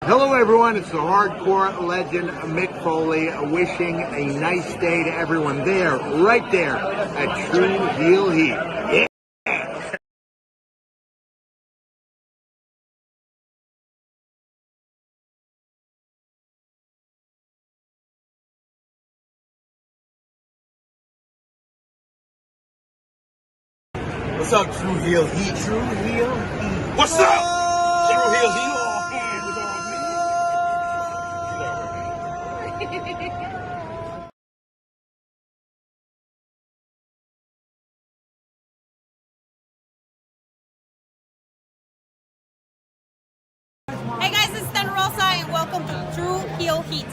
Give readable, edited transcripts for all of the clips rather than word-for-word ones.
Hello everyone, it's the hardcore legend Mick Foley wishing a nice day to everyone there, right there at True Heel Heat. Yeah. What's up, True Heel Heat? True Heel Heat. What's up? True Heel Heat. Hey guys, it's Stan Rosa and welcome to True Heel Heat.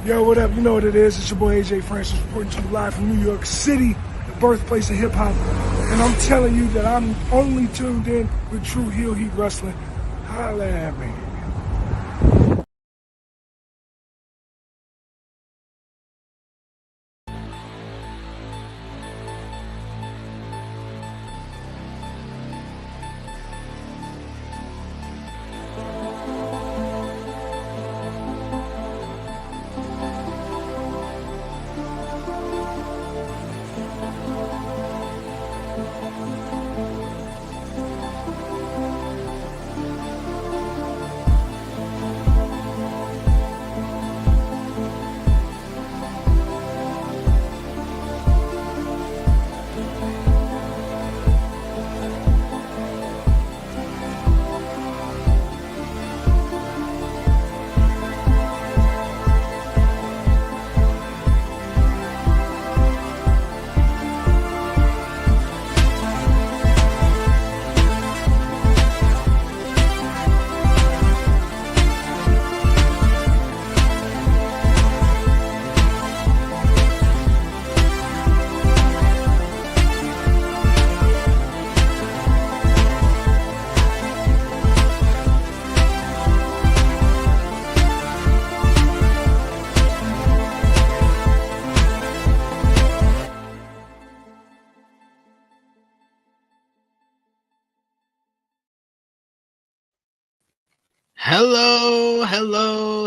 Yo, what up? You know what it is. It's your boy AJ Francis reporting to you live from New York City, the birthplace of hip-hop. And I'm telling you that I'm only tuned in with True Heel Heat Wrestling. Holla at me.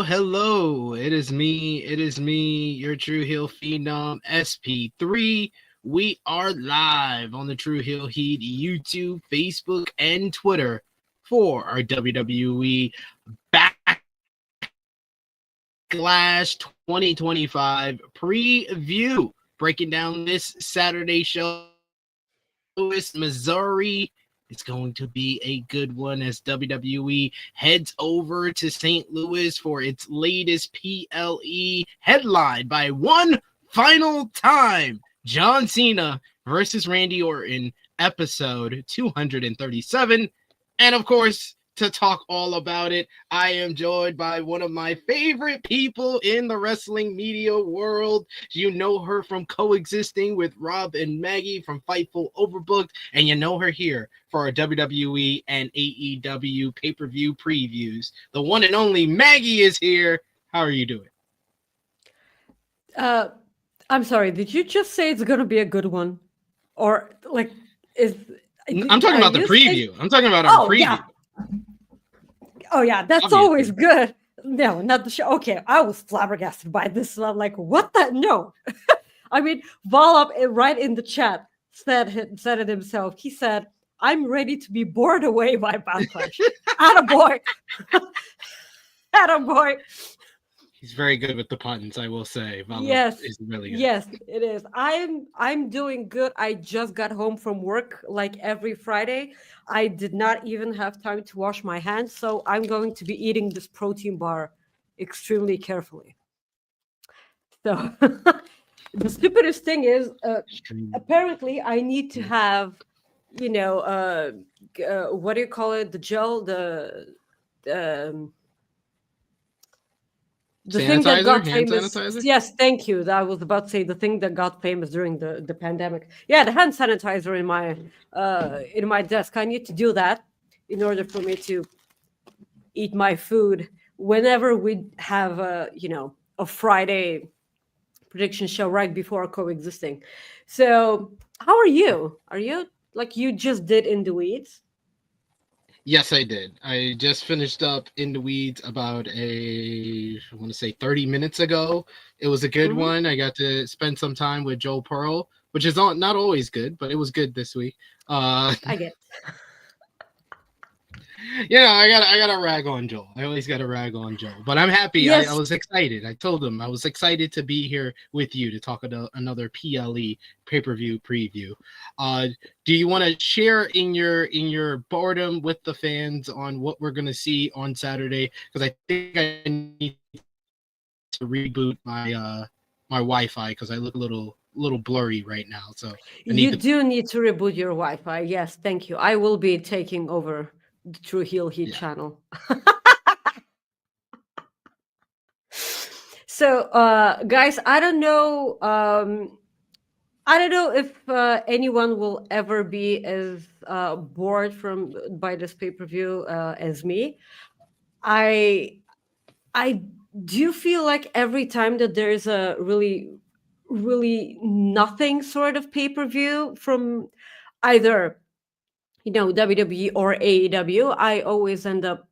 Hello. It is me, your True Heel Phenom, SP3. We are live on the True Heel Heat YouTube, Facebook, and Twitter for our WWE Backlash 2025 preview. Breaking down this Saturday show, Missouri. It's going to be a good one as WWE heads over to St. Louis for its latest PLE, headlined by one final time, John Cena versus Randy Orton, episode 237. And of course, to talk all about it, I am joined by one of my favorite people in the wrestling media world. You know her from coexisting with Rob and Maggie from Fightful Overbooked, and you know her here for our WWE and AEW pay-per-view previews. The one and only Maggie is here. How are you doing? I'm sorry, did you just say it's going to be a good one? Or, like, I'm talking about the preview. I'm talking about our preview. Yeah. Oh, yeah, that's Obviously. always good. No, not the show. Okay, I was flabbergasted by this. I'm like, what the? No. I mean, Volop, right in the chat, said it himself. He said, I'm ready to be bored away by Backlash. Attaboy. Attaboy. He's very good with the puns, I will say. Volop Yes, is really good. yes, it is. I'm doing good. I just got home from work like every Friday. I did not even have time to wash my hands, so I'm going to be eating this protein bar extremely carefully. So the stupidest thing is, apparently, I need to have, what do you call it? The gel, The thing that got hand famous. sanitizer? Yes, thank you. I was about to say the thing that got famous during the pandemic. Yeah, the hand sanitizer in my desk. I need to do that in order for me to eat my food whenever we have a Friday prediction show right before coexisting. So, how are you? Are you like you just did in the weeds? Yes, I did. I just finished up In the Weeds about I want to say 30 minutes ago. It was a good Mhm. one. I got to spend some time with Joel Pearl, which is not always good, but it was good this week. I get. I gotta rag on Joel. I always gotta rag on Joel. But I'm happy. I Yes, was excited. I told him I was excited to be here with you to talk about another PLE pay-per-view preview. Do you want to share in your boredom with the fans on what we're gonna see on Saturday? Because I think I need to reboot my Wi-Fi because I look a little blurry right now. So I need you to do need to reboot your Wi-Fi. Yes, thank you. I will be taking over the True Heel Heat yeah. channel. So, guys, I don't know if anyone will ever be as bored by this pay-per-view as me. I I do feel like every time that there's a really nothing sort of pay-per-view from either WWE or AEW, I always end up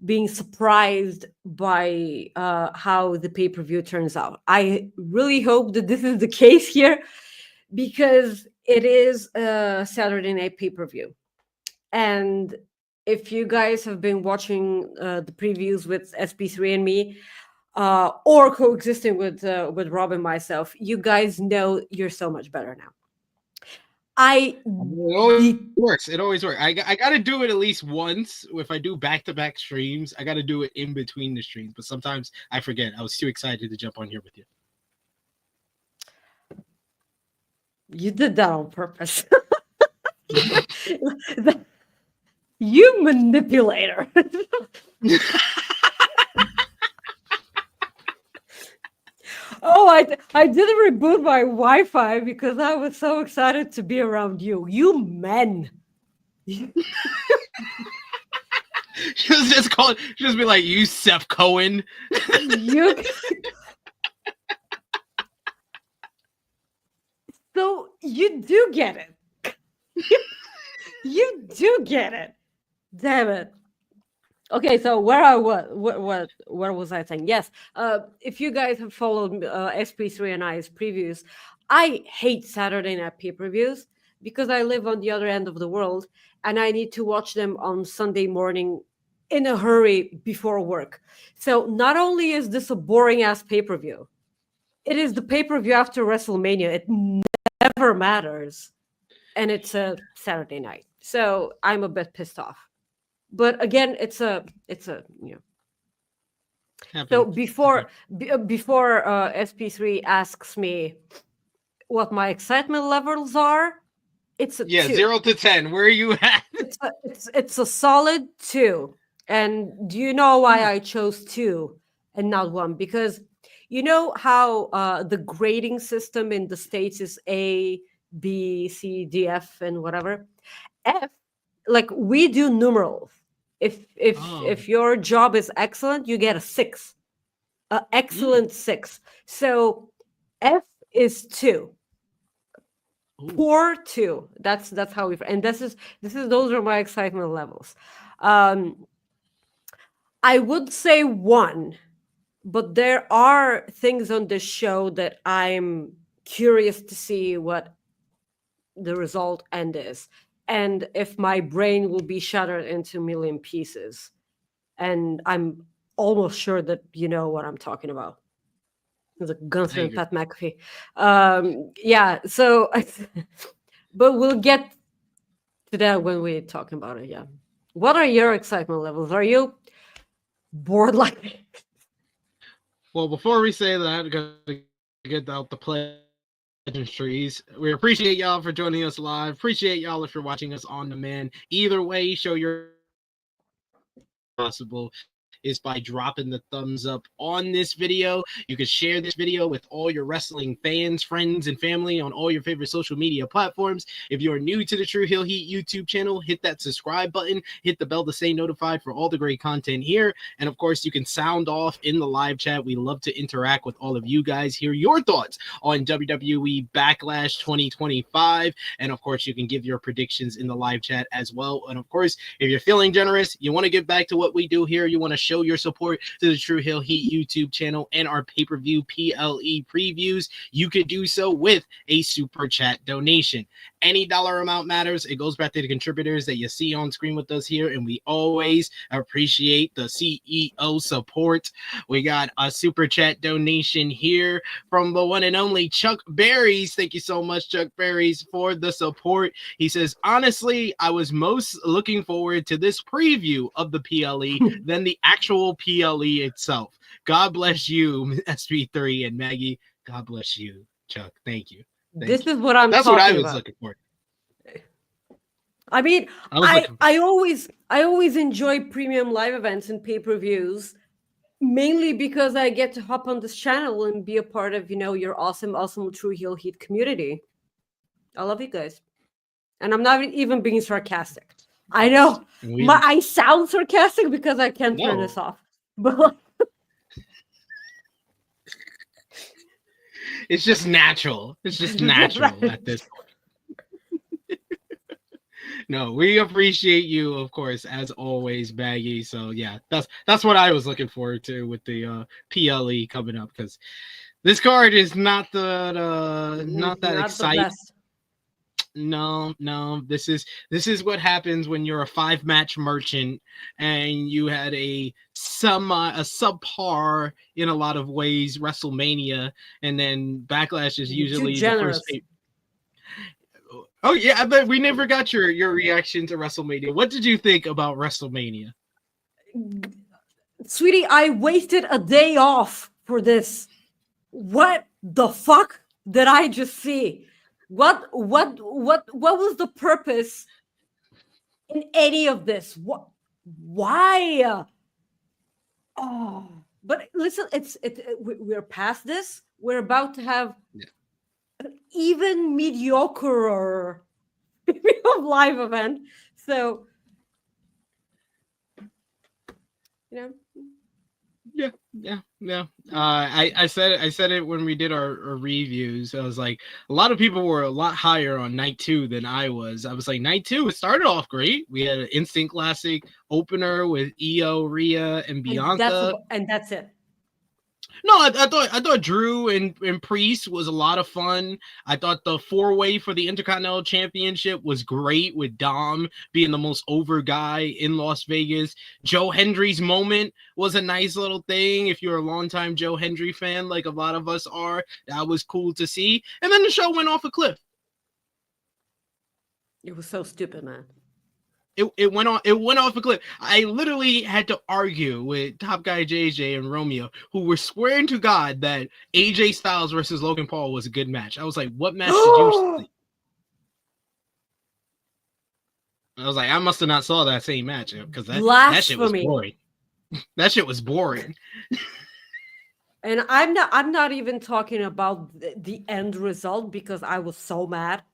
being surprised by how the pay-per-view turns out. I really hope that this is the case here because it is a Saturday night pay-per-view. And if you guys have been watching the previews with SP3 and me, or coexisting with Rob and myself, you guys know you're so much better now. I It always the works. It always works. I got to do it at least once. If I do back-to-back streams, I got to do it in between the streams. But sometimes I forget. I was too excited to jump on here with you. You did that on purpose. You manipulator. Oh, I didn't reboot my Wi-Fi because I was so excited to be around you. You men. She was just calling. She was be like, "You, Seth Cohen." You. So you do get it. You do get it. Damn it. Okay, so where was I saying? Yes, if you guys have followed SP3 and I's previews, I hate Saturday night pay-per-views because I live on the other end of the world and I need to watch them on Sunday morning in a hurry before work. So not only is this a boring ass pay-per-view, it is the pay-per-view after WrestleMania. It never matters, and it's a Saturday night. So I'm a bit pissed off. But again, it's a So before SP3 asks me what my excitement levels are, it's a 2. 0 to 10. Where are you at? It's a solid 2. And do you know why I chose 2 and not 1? Because you know how the grading system in the States is A, B, C, D, F, and whatever. F, like we do numerals. If your job is excellent, you get a 6. Excellent 6. So F is 2. Poor 2. That's how we, and this is those are my excitement levels. I would say 1, but there are things on this show that I'm curious to see what the result end is, and if my brain will be shattered into a million pieces. And I'm almost sure that you know what I'm talking about. The Gunther and Pat McAfee. Yeah, so but we'll get to that when we're talking about it. Yeah. What are your excitement levels? Are you bored like me? Well, before we say that, I gotta get out the pleasantries. We appreciate y'all for joining us live. Appreciate y'all if you're watching us on demand. Either way, show your possible. is by dropping the thumbs up on this video. You can share this video with all your wrestling fans, friends, and family on all your favorite social media platforms. If you're new to the True Heel Heat YouTube channel, hit that subscribe button, hit the bell to stay notified for all the great content here. And of course, you can sound off in the live chat. We love to interact with all of you guys, hear your thoughts on WWE Backlash 2025. And of course, you can give your predictions in the live chat as well. And of course, if you're feeling generous, you want to give back to what we do here, you want to show your support to the True Heel Heat YouTube channel and our pay-per-view PLE previews, you could do so with a super chat donation. Any dollar amount matters. It goes back to the contributors that you see on screen with us here, and we always appreciate the CEO support. We got a super chat donation here from the one and only Chuck Berries. Thank you so much, Chuck Berries, for the support. He says, honestly, I was most looking forward to this preview of the PLE than the actual PLE itself. God bless you, SP3 and Maggie. God bless you, Chuck. Thank you. This is what I'm That's talking what I was about. looking for. I mean, I always enjoy premium live events and pay-per-views, mainly because I get to hop on this channel and be a part of, your awesome True Heel Heat community. I love you guys. And I'm not even being sarcastic. I know I sound sarcastic because I can't turn this off. But it's just natural. It's just natural at this point. No, we appreciate you, of course, as always, Baggy. So yeah, that's what I was looking forward to with the PLE coming up, because this card is not that exciting. No, this is what happens when you're a 5-match merchant and you had a subpar in a lot of ways WrestleMania, and then Backlash is usually the first. Oh yeah, but we never got your reaction to WrestleMania. What did you think about WrestleMania? Sweetie, I wasted a day off for this. What the fuck did I just see? What was the purpose in any of this? Why? Oh, but listen, we're past this. We're about to have an even mediocre live event. So, Yeah. I said it when we did our reviews. I was like, a lot of people were a lot higher on night 2 than I was. I was like, night 2, it started off great. We had an instant classic opener with Io, Rhea, and Bianca. And that's it. No, I thought Drew and Priest was a lot of fun. I thought the 4-way for the Intercontinental Championship was great, with Dom being the most over guy in Las Vegas. Joe Hendry's moment was a nice little thing. If you're a longtime Joe Hendry fan, like a lot of us are, that was cool to see. And then the show went off a cliff. It was so stupid, man. It went off a cliff. I literally had to argue with Top Guy JJ and Romeo, who were swearing to God that AJ Styles versus Logan Paul was a good match. I was like, what match did you see? I was like, I must have not saw that same match, because that shit was boring. That shit was boring. And I'm not even talking about the end result, because I was so mad.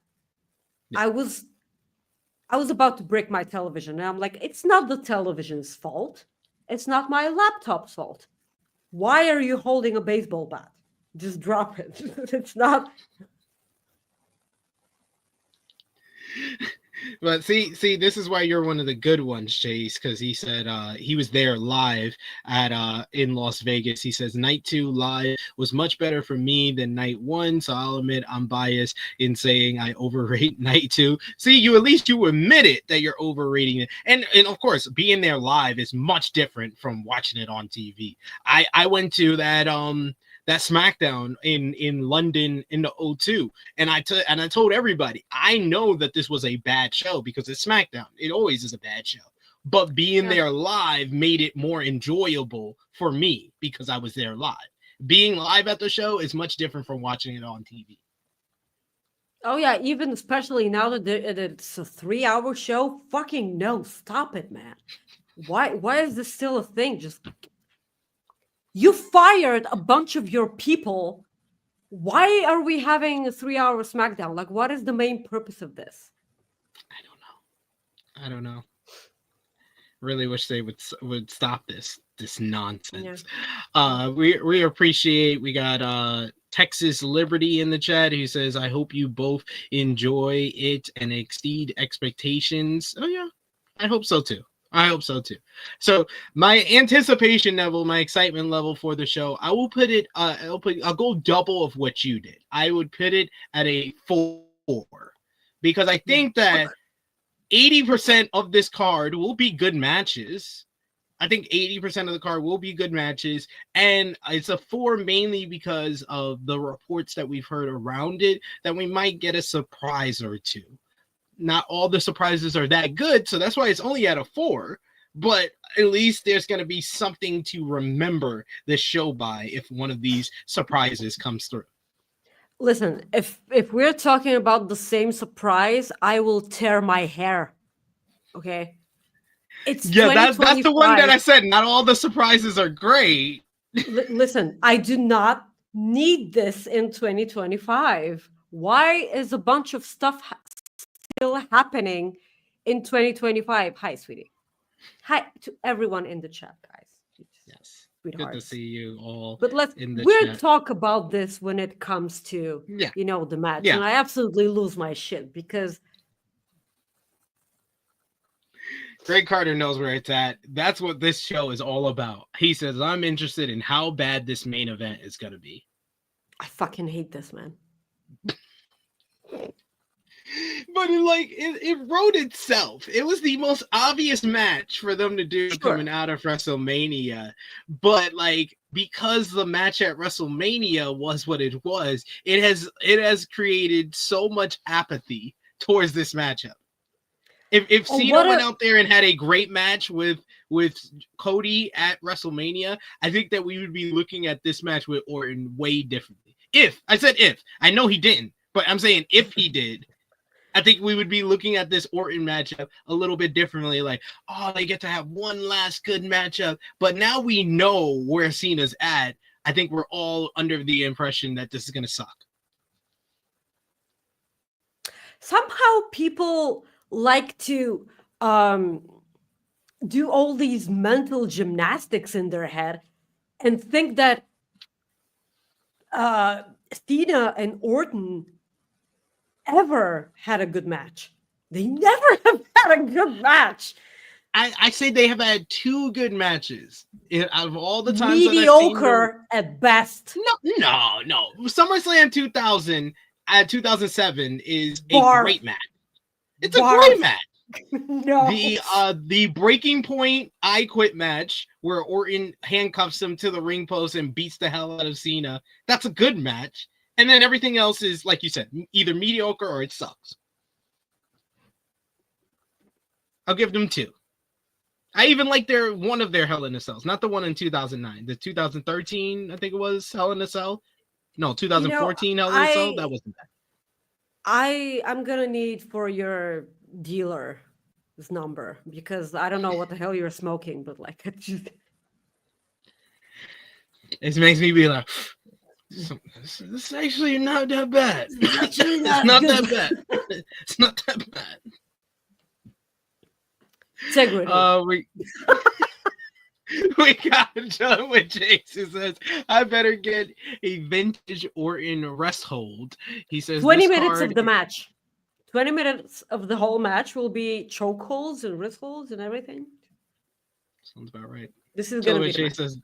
Yeah. I was about to break my television, and I'm like, it's not the television's fault. It's not my laptop's fault. Why are you holding a baseball bat? Just drop it. It's not. But see, this is why you're one of the good ones, Chase, because he said he was there live at in Las Vegas. He says night 2 live was much better for me than night 1, so I'll admit I'm biased in saying I overrate night 2. See, at least you admit it that you're overrating it, and of course, being there live is much different from watching it on TV. I went to that SmackDown in London in the 02, and I told everybody, I know that this was a bad show because it's SmackDown. It always is a bad show. But being there live made it more enjoyable for me because I was there live. Being live at the show is much different from watching it on TV. Oh yeah, especially now that it's a 3-hour show. Fucking no, stop it, man. Why is this still a thing? Just you fired a bunch of your people. Why are we having a 3-hour SmackDown? Like, what is the main purpose of this? I don't know. Really wish they would stop this nonsense. Yeah. We appreciate. We got Texas Liberty in the chat who says, "I hope you both enjoy it and exceed expectations." Oh yeah, I hope so too. So my anticipation level, my excitement level for the show, I will put it. I'll go double of what you did. I would put it at a 4 because I think that 80% of this card will be good matches. I think 80% of the card will be good matches, and it's a 4 mainly because of the reports that we've heard around it that we might get a surprise or two. Not all the surprises are that good, so that's why it's only at a 4, but at least there's going to be something to remember this show by if one of these surprises comes through. Listen, if we're talking about the same surprise, I will tear my hair. Okay? It's that's the one that I said. Not all the surprises are great. Listen, I do not need this in 2025. Why is a bunch of stuff still happening in 2025? Hi, sweetie. Hi to everyone in the chat, guys. Yes. Good to see you all. But we'll talk about this when it comes to the match. Yeah. And I absolutely lose my shit because Greg Carter knows where it's at. That's what this show is all about. He says, I'm interested in how bad this main event is going to be. I fucking hate this, man. But it wrote itself. It was the most obvious match for them to do coming out of WrestleMania. But because the match at WrestleMania was what it was, it has created so much apathy towards this matchup. If Cena went out there and had a great match with Cody at WrestleMania, I think that we would be looking at this match with Orton way differently. I know he didn't, but I'm saying if he did, I think we would be looking at this Orton matchup a little bit differently. They get to have one last good matchup. But now we know where Cena's at. I think we're all under the impression that this is going to suck. Somehow people like to do all these mental gymnastics in their head and think that Cena and Orton ever had a good match. They never have had a good match. I say they have had 2 good matches out of all the times. Mediocre at best. No. SummerSlam 2007 is a great match. It's a great match. No. The Breaking Point I Quit match where Orton handcuffs him to the ring post and beats the hell out of Cena. That's a good match. And then everything else is, like you said, either mediocre or it sucks. I'll give them 2. I even like one of their Hell in a Cells, not the one in 2009. The 2013, I think it was Hell in a Cell. No, 2014 Hell in a Cell. That wasn't bad. I'm gonna need for your dealer's number because I don't know what the hell you're smoking, but it just it makes me be like, it's actually not that bad. It's not that bad. It's not that bad. Integrity. We got John with Jakes who says, I better get a vintage Orton rest hold. He says 20 minutes of the match. 20 minutes of the whole match will be choke holds and wrist holds and everything. Sounds about right. This is going to be Jakes says,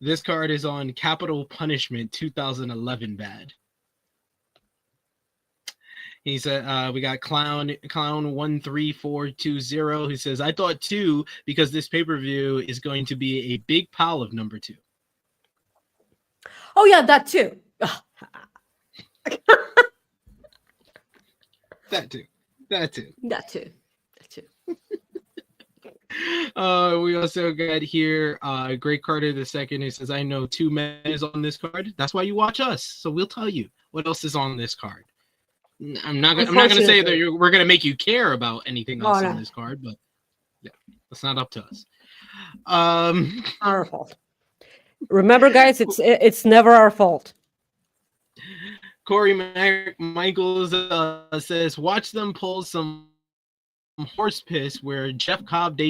this card is on Capital Punishment 2011 bad. He said, we got Clown 13420 who says, I thought 2 because this pay-per-view is going to be a big pile of number 2. Oh, yeah, that too. That too. We also got here Greg Carter II who says, I know 2 men is on this card. That's why you watch us. So we'll tell you what else is on this card. I'm not going to say that we're going to make you care about anything else on this card, but yeah. That's not up to us. Our fault. Remember, guys, it's never our fault. Corey Michaels says, watch them pull some horse piss where Jeff Cobb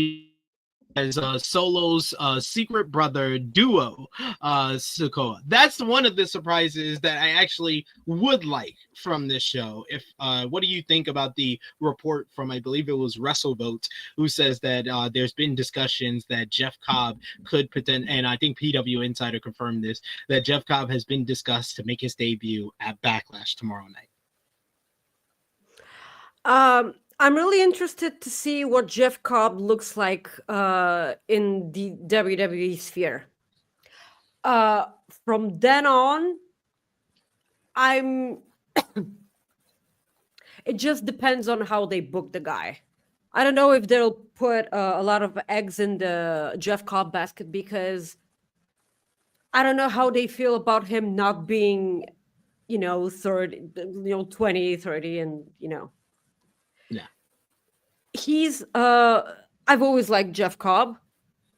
as Solo's secret brother duo, Sokoa. That's one of the surprises that I actually would like from this show. If what do you think about the report from, I believe it was WrestleVote, who says that there's been discussions that Jeff Cobb could potentially, and I think PW Insider confirmed this, that Jeff Cobb has been discussed to make his debut at Backlash tomorrow night. I'm really interested to see what Jeff Cobb looks like in the WWE sphere. From then on, it just depends on how they book the guy. I don't know if they'll put a lot of eggs in the Jeff Cobb basket, because I don't know how they feel about him not being, 30, 20, 30, and, Yeah. He's I've always liked Jeff Cobb,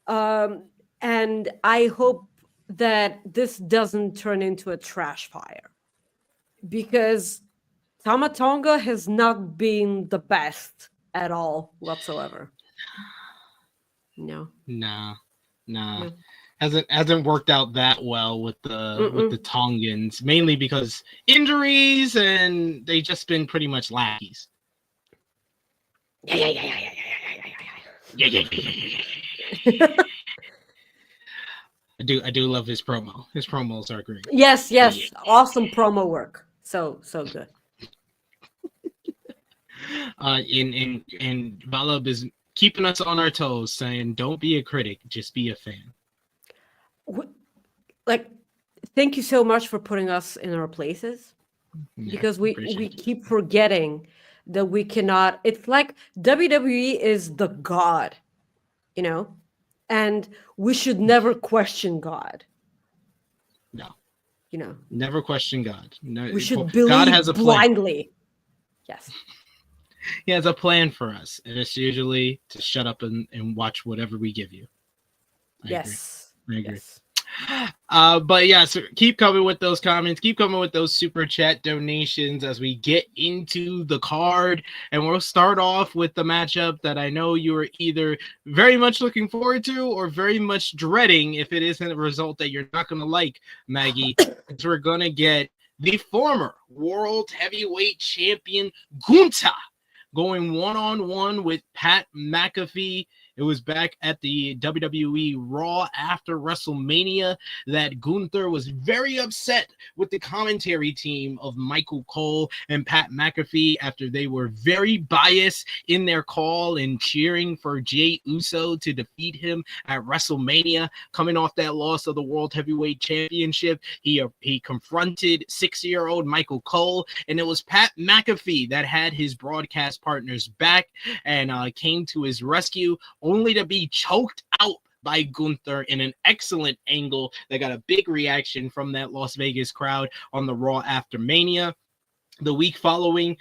and I hope that this doesn't turn into a trash fire, because Tama Tonga has not been the best at all whatsoever. No. Hasn't worked out that well with the Tongans, mainly because injuries, and they just been pretty much lackeys. Yeah. I do love his promo. His promos are great. Yes. Awesome promo work. So good. And Valab is keeping us on our toes, saying, "Don't be a critic, just be a fan." Thank you so much for putting us in our places, because we keep forgetting that we cannot. It's like WWE is the God, and we should never question God. No, never question God. No, we should believe God has a plan. Blindly. Yes, He has a plan for us, and it's usually to shut up and watch whatever we give you. I agree. Yes. But yeah, so keep coming with those comments, keep coming with those super chat donations as we get into the card, and we'll start off with the matchup that I know you are either very much looking forward to or very much dreading if it isn't a result that you're not going to like, Maggie. We're going to get the former World Heavyweight Champion Gunther going one-on-one with Pat McAfee. It was back at the WWE Raw after WrestleMania that Gunther was very upset with the commentary team of Michael Cole and Pat McAfee after they were very biased in their call and cheering for Jey Uso to defeat him at WrestleMania. Coming off that loss of the World Heavyweight Championship, he confronted 6-year-old Michael Cole, and it was Pat McAfee that had his broadcast partners back and came to his rescue, only to be choked out by Gunther in an excellent angle that got a big reaction from that Las Vegas crowd on the Raw after Mania. The week following,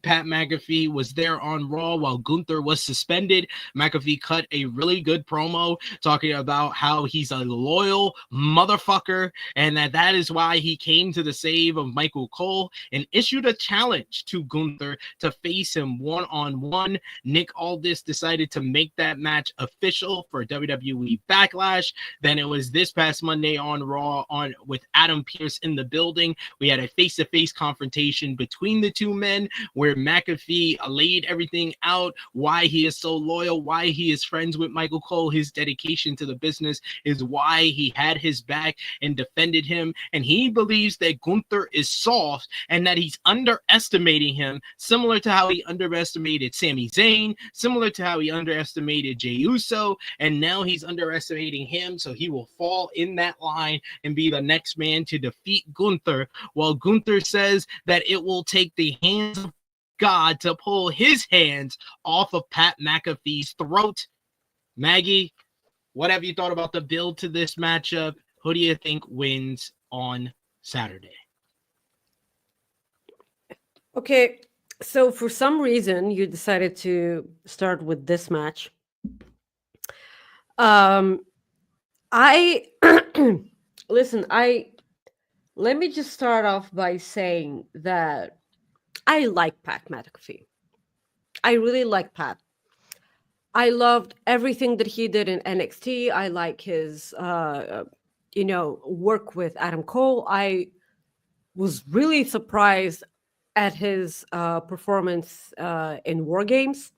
Pat McAfee was there on Raw while Gunther was suspended. McAfee cut a really good promo talking about how he's a loyal motherfucker and that is why he came to the save of Michael Cole and issued a challenge to Gunther to face him one-on-one. Nick Aldis decided to make that match official for WWE Backlash. Then it was this past Monday on Raw with Adam Pearce in the building. We had a face-to-face confrontation between the two men where McAfee laid everything out, why he is so loyal, why he is friends with Michael Cole, his dedication to the business is why he had his back and defended him, and he believes that Gunther is soft and that he's underestimating him, similar to how he underestimated Sami Zayn, similar to how he underestimated Jey Uso, and now he's underestimating him, so he will fall in that line and be the next man to defeat Gunther, while Gunther says that it will take the hands of God to pull his hands off of Pat McAfee's throat. Maggie, what have you thought about the build to this matchup? Who do you think wins on Saturday? Okay, so for some reason you decided to start with this match. Um, I listen. Let me just start off by saying that I like Pat McAfee. I really like Pat. I loved everything that he did in NXT. I like his, work with Adam Cole. I was really surprised at his performance in War Games.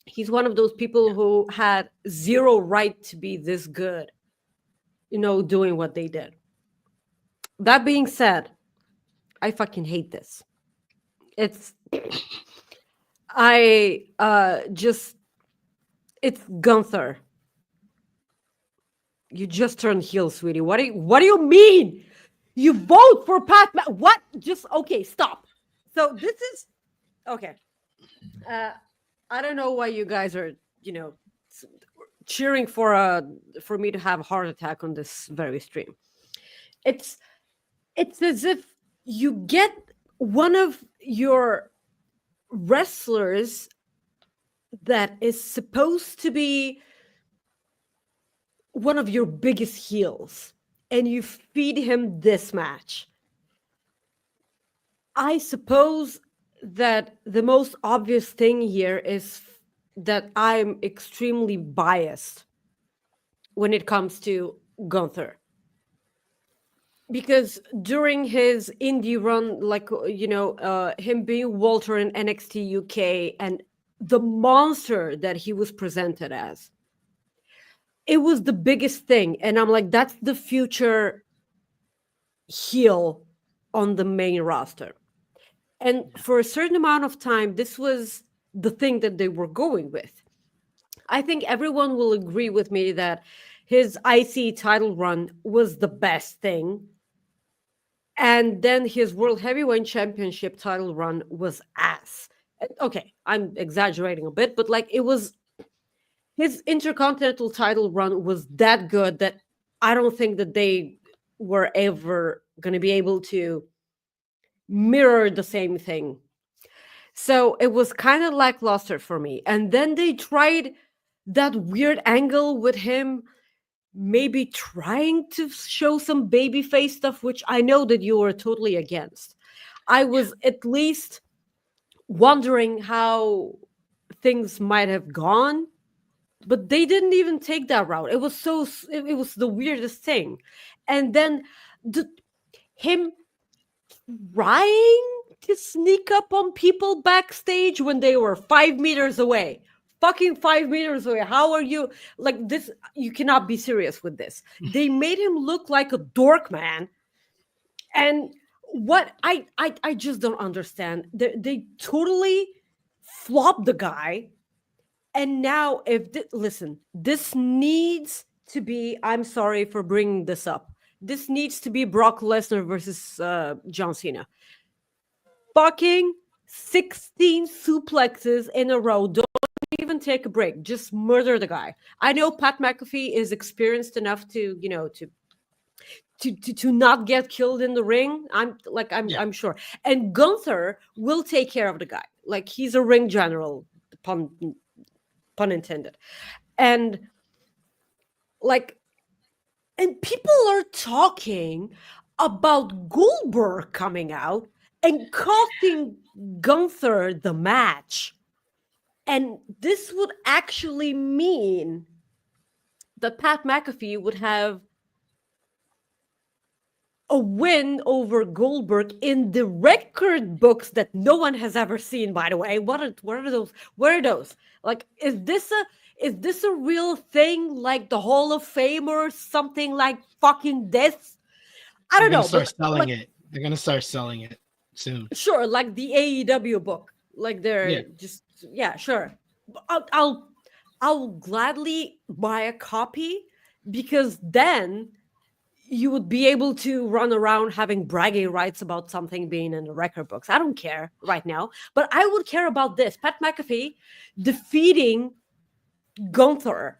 He's one of those people who had zero right to be this good, doing what they did. That being said, I fucking hate this. It's it's Gunther. You just turned heel, sweetie. What do you mean? You vote for Pat? What? Just okay. Stop. So this is okay. I don't know why you guys are, cheering for me to have a heart attack on this very stream. It's as if you get one of your wrestlers that is supposed to be one of your biggest heels and you feed him this match. I suppose that the most obvious thing here is that I'm extremely biased when it comes to Gunther. Because during his indie run, him being Walter in NXT UK and the monster that he was presented as, it was the biggest thing. And I'm like, that's the future heel on the main roster. And for a certain amount of time, this was the thing that they were going with. I think everyone will agree with me that his IC title run was the best thing. And then his World Heavyweight Championship title run was ass. Okay, I'm exaggerating a bit, but it was his Intercontinental title run was that good that I don't think that they were ever going to be able to mirror the same thing. So it was kind of lackluster for me. And then they tried that weird angle with him maybe trying to show some babyface stuff, which I know that you were totally against. I was at least wondering how things might have gone, but they didn't even take that route. It was the weirdest thing. And then him trying to sneak up on people backstage when they were 5 meters away. Fucking 5 meters away. How are you like this? You cannot be serious with this. They made him look like a dork, man. And what I just don't understand. They totally flopped the guy. And now listen, this needs to be, I'm sorry for bringing this up. This needs to be Brock Lesnar versus John Cena. Fucking 16 suplexes in a row. Don't even take a break. Just murder the guy. I know Pat McAfee is experienced enough to not get killed in the ring. I'm sure. And Gunther will take care of the guy. Like, he's a ring general, pun intended. And people are talking about Goldberg coming out and costing Gunther the match. And this would actually mean that Pat McAfee would have a win over Goldberg in the record books that no one has ever seen, by the way. What are those? Where are those? Like, is this a real thing, like the Hall of Fame or something like fucking this? I don't know. They're gonna start selling it soon. Sure, like the AEW book. Like they're sure. I'll gladly buy a copy, because then you would be able to run around having bragging rights about something being in the record books. I don't care right now, but I would care about this. Pat McAfee defeating Gunther.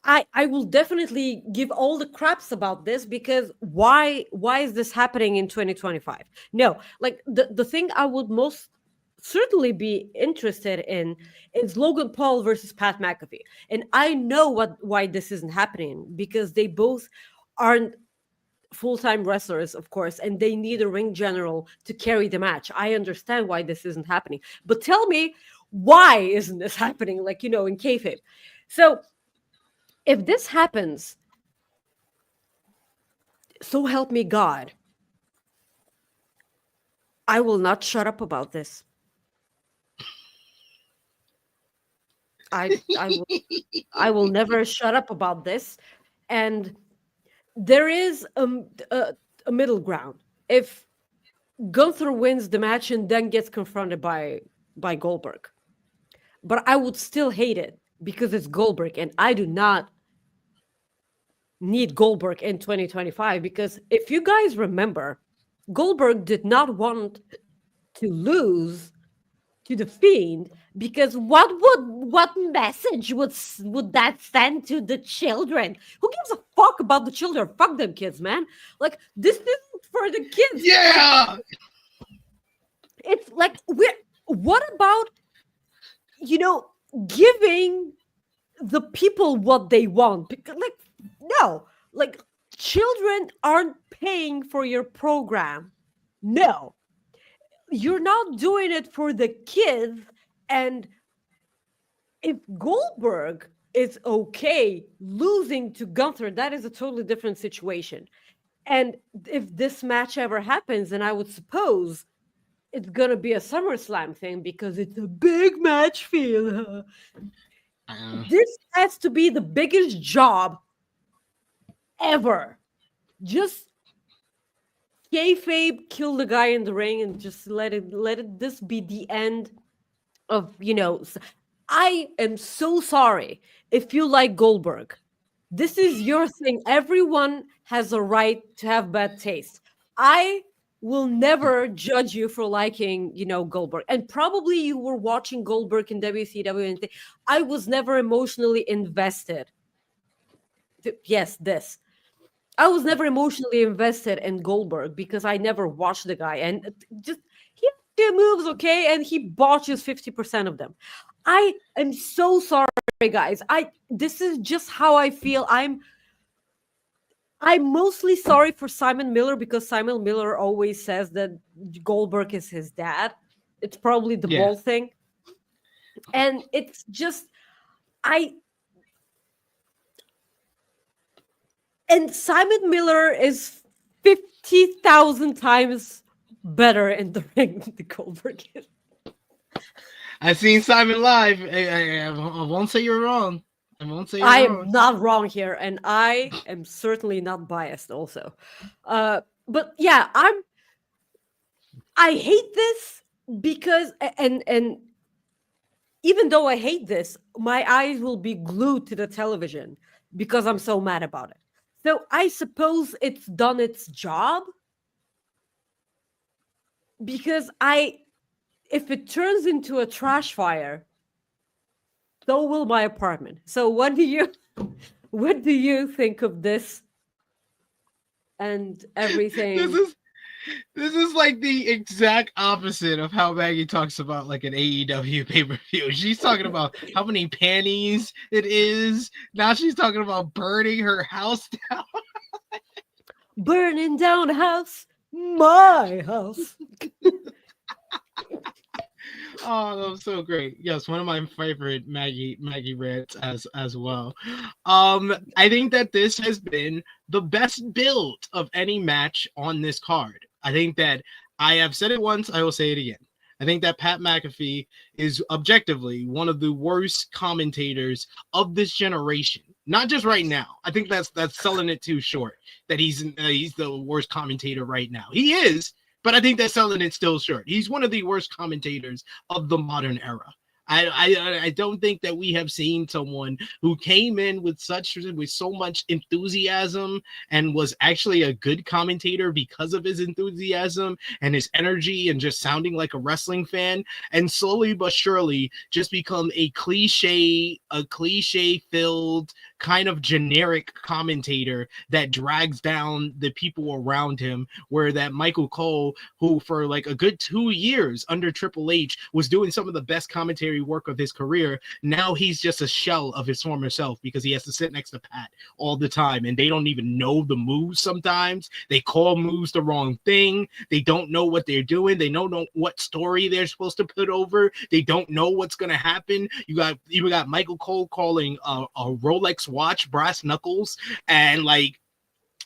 I will definitely give all the craps about this, because why is this happening in 2025? No, like the thing I would most certainly be interested in is Logan Paul versus Pat McAfee. And I know why this isn't happening, because they both aren't full-time wrestlers, of course, and they need a ring general to carry the match. I understand why this isn't happening. But tell me, why isn't this happening? Like, in kayfabe. So if this happens, so help me God, I will not shut up about this. I will never shut up about this. And there is a middle ground. If Gunther wins the match and then gets confronted by Goldberg, but I would still hate it because it's Goldberg, and I do not need Goldberg in 2025, because if you guys remember, Goldberg did not want to lose to the Fiend, because what message would that send to the children? Who gives a fuck about the children? Fuck them kids, man. Like, this isn't for the kids. Yeah. It's like, what about giving the people what they want? Because, like, no, like, children aren't paying for your program. No, you're not doing it for the kids. And if Goldberg is okay losing to Gunther, that is a totally different situation. And if this match ever happens, then I would suppose it's gonna be a SummerSlam thing, because it's a big match feel. This has to be the biggest job ever. Just kayfabe, kill the guy in the ring, and just let it this be the end of, I am so sorry if you like Goldberg. This is your thing. Everyone has a right to have bad taste. I will never judge you for liking, Goldberg. And probably you were watching Goldberg in WCW and I was never emotionally invested. Yes, this. I was never emotionally invested in Goldberg because I never watched the guy, and just he moves okay, and he botches 50% of them. I am so sorry, guys. This is just how I feel. I'm mostly sorry for Simon Miller, because Simon Miller always says that Goldberg is his dad. It's probably the ball thing, and it's just And Simon Miller is 50,000 times better in the ring than the Goldberg is. I've seen Simon live. I won't say you're wrong. I am not wrong here, and I am certainly not biased also. But yeah, I hate this because, and even though I hate this, my eyes will be glued to the television because I'm so mad about it. So I suppose it's done its job, because if it turns into a trash fire, so will my apartment. So what do you think of this and everything? This is like the exact opposite of how Maggie talks about like an AEW pay-per-view. She's talking about how many panties it is. Now she's talking about burning her house down. Burning down a house, my house. Oh, that was so great. Yes, one of my favorite Maggie rants as well. I think that this has been the best build of any match on this card. I think that I have said it once, I will say it again. I think that Pat McAfee is objectively one of the worst commentators of this generation. Not just right now. I think that's selling it too short. That he's the worst commentator right now. He is, but I think that's selling it still short. He's one of the worst commentators of the modern era. I don't think that we have seen someone who came in with so much enthusiasm and was actually a good commentator because of his enthusiasm and his energy and just sounding like a wrestling fan, and slowly but surely just become a cliche filled kind of generic commentator that drags down the people around him, where that Michael Cole, who for like a good 2 years under Triple H was doing some of the best commentary work of his career, now he's just a shell of his former self because he has to sit next to Pat all the time, and they don't even know the moves sometimes. They call moves the wrong thing. They don't know what they're doing. They don't know what story they're supposed to put over. They don't know what's going to happen. You got Michael Cole calling a Rolex watch brass knuckles, and like,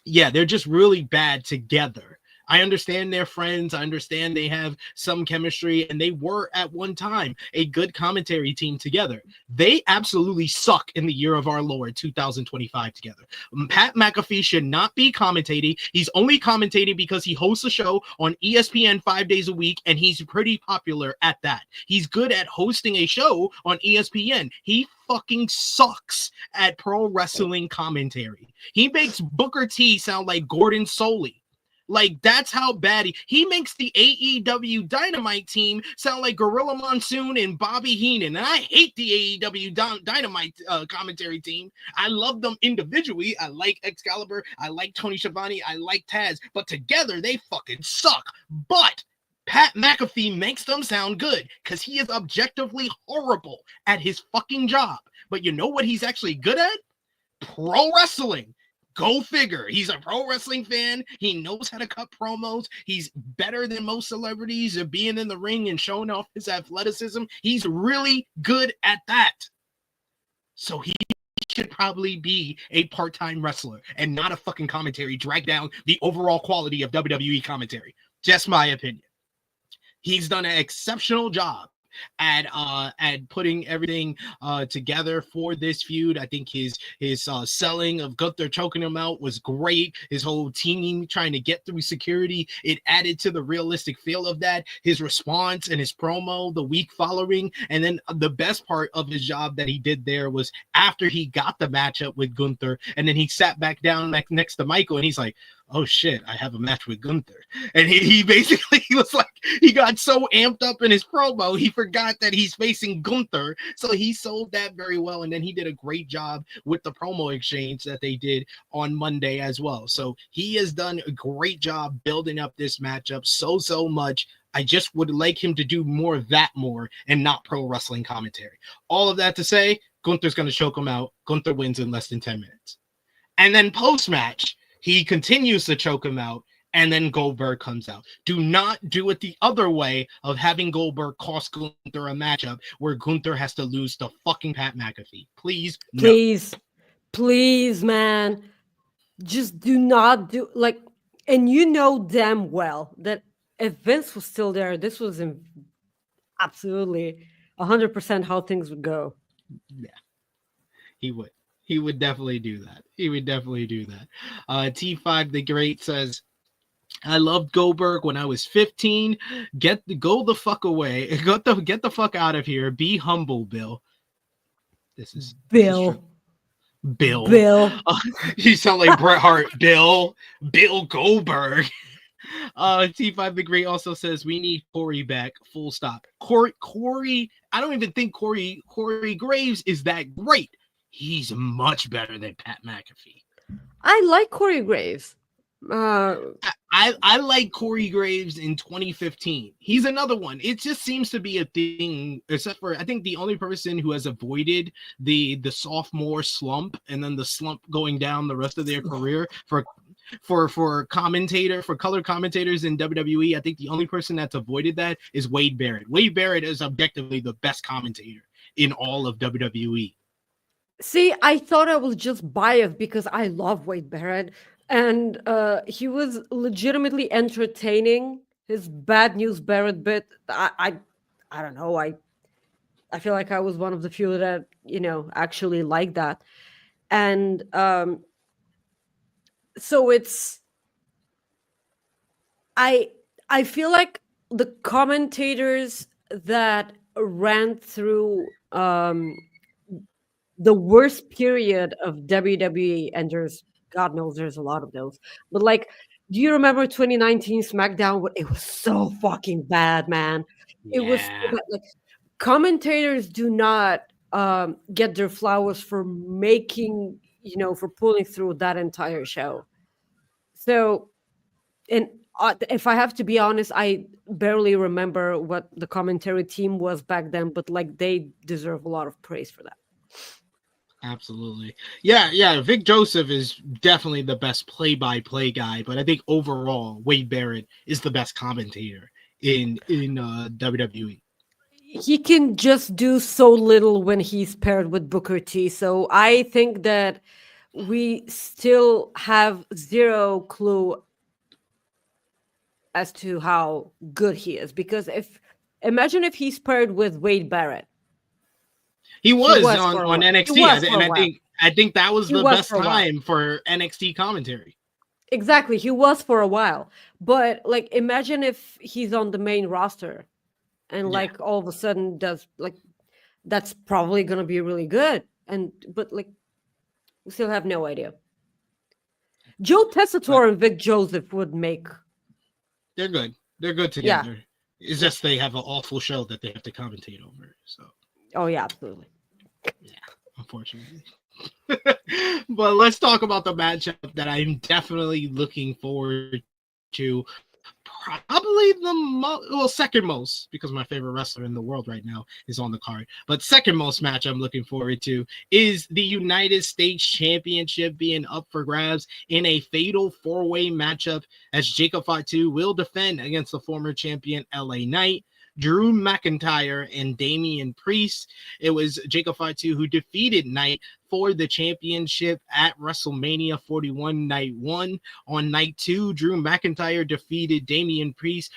yeah, they're just really bad together. I understand they're friends. I understand they have some chemistry, and they were at one time a good commentary team together. They absolutely suck in the year of our Lord 2025 together. Pat McAfee should not be commentating. He's only commentating because he hosts a show on ESPN 5 days a week, and he's pretty popular at that. He's good at hosting a show on ESPN. He fucking sucks at pro wrestling commentary. He makes Booker T sound like Gordon Soley. Like, that's how bad he makes the AEW Dynamite team sound like Gorilla Monsoon and Bobby Heenan. And I hate the AEW Dynamite commentary team. I love them individually. I like Excalibur. I like Tony Schiavone. I like Taz. But together, they fucking suck. But Pat McAfee makes them sound good because he is objectively horrible at his fucking job. But you know what he's actually good at? Pro wrestling. Go figure. He's a pro wrestling fan. He knows how to cut promos. He's better than most celebrities at being in the ring and showing off his athleticism. He's really good at that. So he should probably be a part-time wrestler and not a fucking commentary drag down the overall quality of WWE commentary. Just my opinion. He's done an exceptional job at putting everything together for this feud. I think his selling of Gunther choking him out was great. His whole team trying to get through security, it added to the realistic feel of that. His response and his promo the week following, and then the best part of his job that he did there was after he got the matchup with Gunther, and then he sat back down next to Michael, and he's like, oh shit, I have a match with Gunther. And he basically was like, he got so amped up in his promo, he forgot that he's facing Gunther. So he sold that very well. And then he did a great job with the promo exchange that they did on Monday as well. So he has done a great job building up this matchup so much. I just would like him to do more of that and not pro wrestling commentary. All of that to say, Gunther's going to choke him out. Gunther wins in less than 10 minutes. And then post-match, he continues to choke him out, and then Goldberg comes out. Do not do it the other way of having Goldberg cost Gunther a matchup where Gunther has to lose to fucking Pat McAfee. Please, no. Please, man. Just do not do, like, and you know damn well that if Vince was still there, this was absolutely 100% how things would go. Yeah, he would. He would definitely do that. T5 the Great says, I loved Goldberg when I was 15. Go the fuck away. Get the fuck out of here. Be humble, Bill. This is Bill. You sound like Bret Hart. Bill Goldberg. T5 the Great also says we need Corey back. Full stop. Corey. I don't even think Corey Graves is that great. He's much better than Pat McAfee. I like Corey Graves. I like Corey Graves in 2015. He's another one. It just seems to be a thing, except for I think the only person who has avoided the sophomore slump and then the slump going down the rest of their career for color commentators in WWE. I think the only person that's avoided that is Wade Barrett. Wade Barrett is objectively the best commentator in all of WWE. See, I thought I was just biased because I love Wade Barrett, and he was legitimately entertaining. His Bad News Barrett bit, I don't know. I feel like I was one of the few that actually liked that, and so it's. I feel like the commentators that ran through the worst period of WWE, and God knows there's a lot of those, but like, do you remember 2019 SmackDown? It was so fucking bad, man. It was so bad. Like, commentators do not get their flowers for making for pulling through that entire show. So, and if I have to be honest, I barely remember what the commentary team was back then, but like they deserve a lot of praise for that. Absolutely. Yeah. Vic Joseph is definitely the best play-by-play guy, but I think overall Wade Barrett is the best commentator in WWE. He can just do so little when he's paired with Booker T. So I think that we still have zero clue as to how good he is, because imagine if he's paired with Wade Barrett. He was on NXT, I think that was the best time for NXT commentary. Exactly, he was for a while. But like, imagine if he's on the main roster, and like all of a sudden that's probably gonna be really good. But like, we still have no idea. Joe Tessitore and Vic Joseph would make. They're good. They're good together. Yeah. It's just they have an awful show that they have to commentate over. So. Oh yeah, absolutely. Yeah, unfortunately. But let's talk about the matchup that I'm definitely looking forward to. Probably the second most, because my favorite wrestler in the world right now is on the card. But second most match I'm looking forward to is the United States Championship being up for grabs in a fatal four-way matchup, as Jacob Fatu will defend against the former champion LA Knight, Drew McIntyre, and Damian Priest. It was Jacob Fatu who defeated Knight for the championship at WrestleMania 41 night 1. On night 2, Drew McIntyre defeated Damian Priest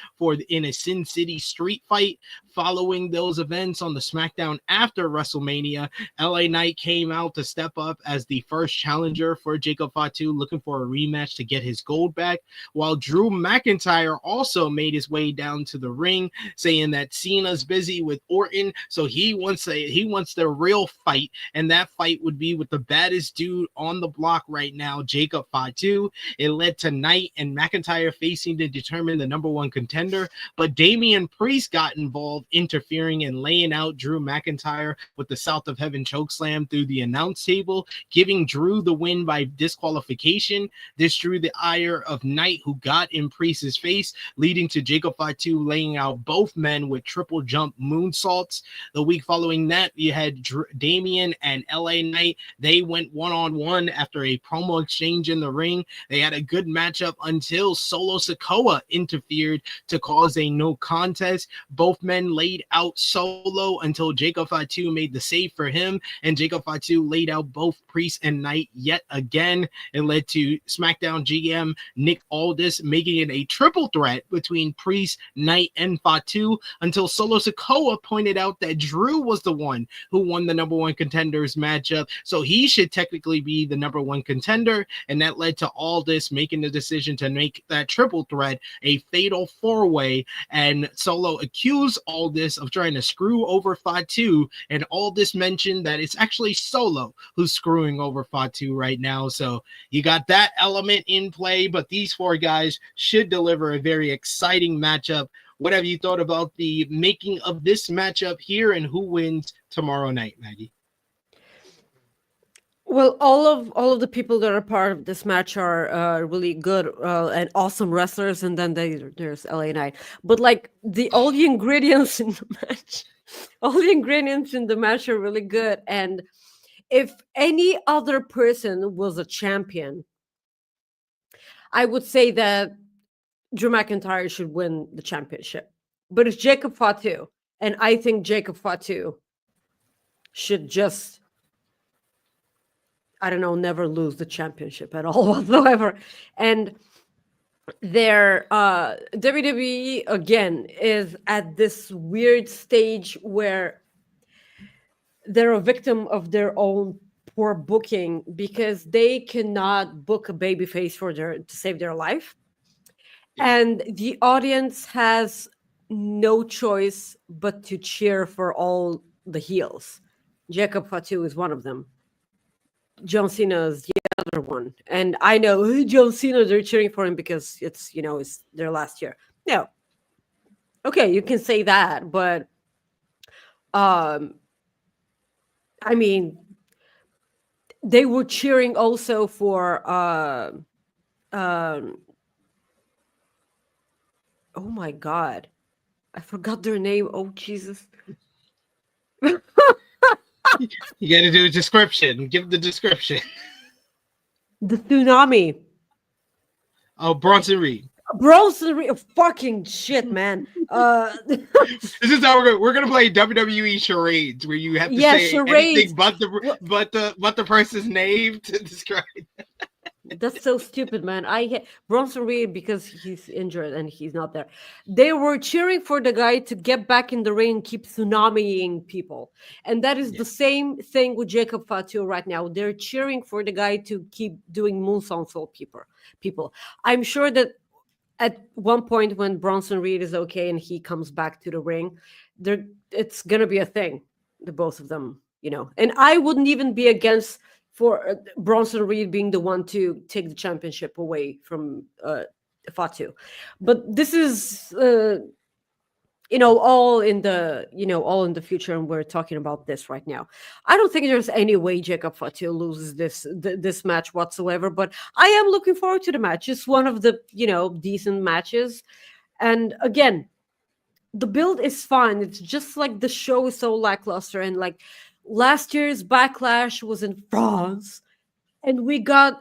in a Sin City street fight. Following those events on the SmackDown after WrestleMania, LA Knight came out to step up as the first challenger for Jacob Fatu, looking for a rematch to get his gold back, while Drew McIntyre also made his way down to the ring, saying that Cena's busy with Orton, so he wants the real fight, and that fight would be with the baddest dude on the block right now, Jacob Fatu. It led to Knight and McIntyre facing to determine the number one contender, but Damian Priest got involved, interfering and laying out Drew McIntyre with the South of Heaven chokeslam through the announce table, giving Drew the win by disqualification. This drew the ire of Knight, who got in Priest's face, leading to Jacob Fatu laying out both men with triple jump moonsaults. The week following that, you had Damian and LA Knight. They went one-on-one after a promo exchange in the ring. They had a good matchup until Solo Sikoa interfered to cause a no contest. Both men laid out Solo until Jacob Fatu made the save for him, and Jacob Fatu laid out both Priest and Knight yet again. It led to SmackDown GM Nick Aldis making it a triple threat between Priest, Knight, and Fatu, until Solo Sikoa pointed out that Drew was the one who won the number one contenders matchup, so he should technically be the number one contender, and that led to Aldis making the decision to make that triple threat a fatal four-way, and Solo accused Aldis of trying to screw over Fatu, and Aldis mentioned that it's actually Solo who's screwing over Fatu right now. So you got that element in play, but these four guys should deliver a very exciting matchup. What have you thought about the making of this matchup here, and who wins tomorrow night, Maggie? Well, all of the people that are part of this match are really good and awesome wrestlers, and then there's LA Knight. But like all the ingredients in the match are really good. And if any other person was a champion, I would say that Drew McIntyre should win the championship. But it's Jacob Fatu, and I think Jacob Fatu should just, I don't know, never lose the championship at all whatsoever. And their WWE again is at this weird stage where they're a victim of their own poor booking, because they cannot book a babyface to save their life. And the audience has no choice but to cheer for all the heels. Jacob Fatu is one of them. John Cena is the other one. And I know John Cena, they're cheering for him because it's their last year. No. Okay, you can say that, but I mean, they were cheering also for oh my god, I forgot their name. Oh Jesus. You got to do a description. Give the description. The Tsunami. Oh, Bronson Reed. Bronson Reed. Fucking shit, man. This is how we're gonna play WWE charades, where you have to say charades. anything but the person's name to describe. That's so stupid, man. I hate Bronson Reed because he's injured and he's not there. They were cheering for the guy to get back in the ring and keep tsunamiing people. And that is the same thing with Jacob Fatu right now. They're cheering for the guy to keep doing moonsaults on people. I'm sure that at one point when Bronson Reed is okay and he comes back to the ring, it's going to be a thing, the both of them, And I wouldn't even be against for Bronson Reed being the one to take the championship away from Fatu. But this is all in the future, and we're talking about this right now. I don't think there's any way Jacob Fatu loses this match whatsoever, but I am looking forward to the match. It's one of the decent matches, and again, the build is fine. It's just like the show is so lackluster, and like last year's Backlash was in France, and we got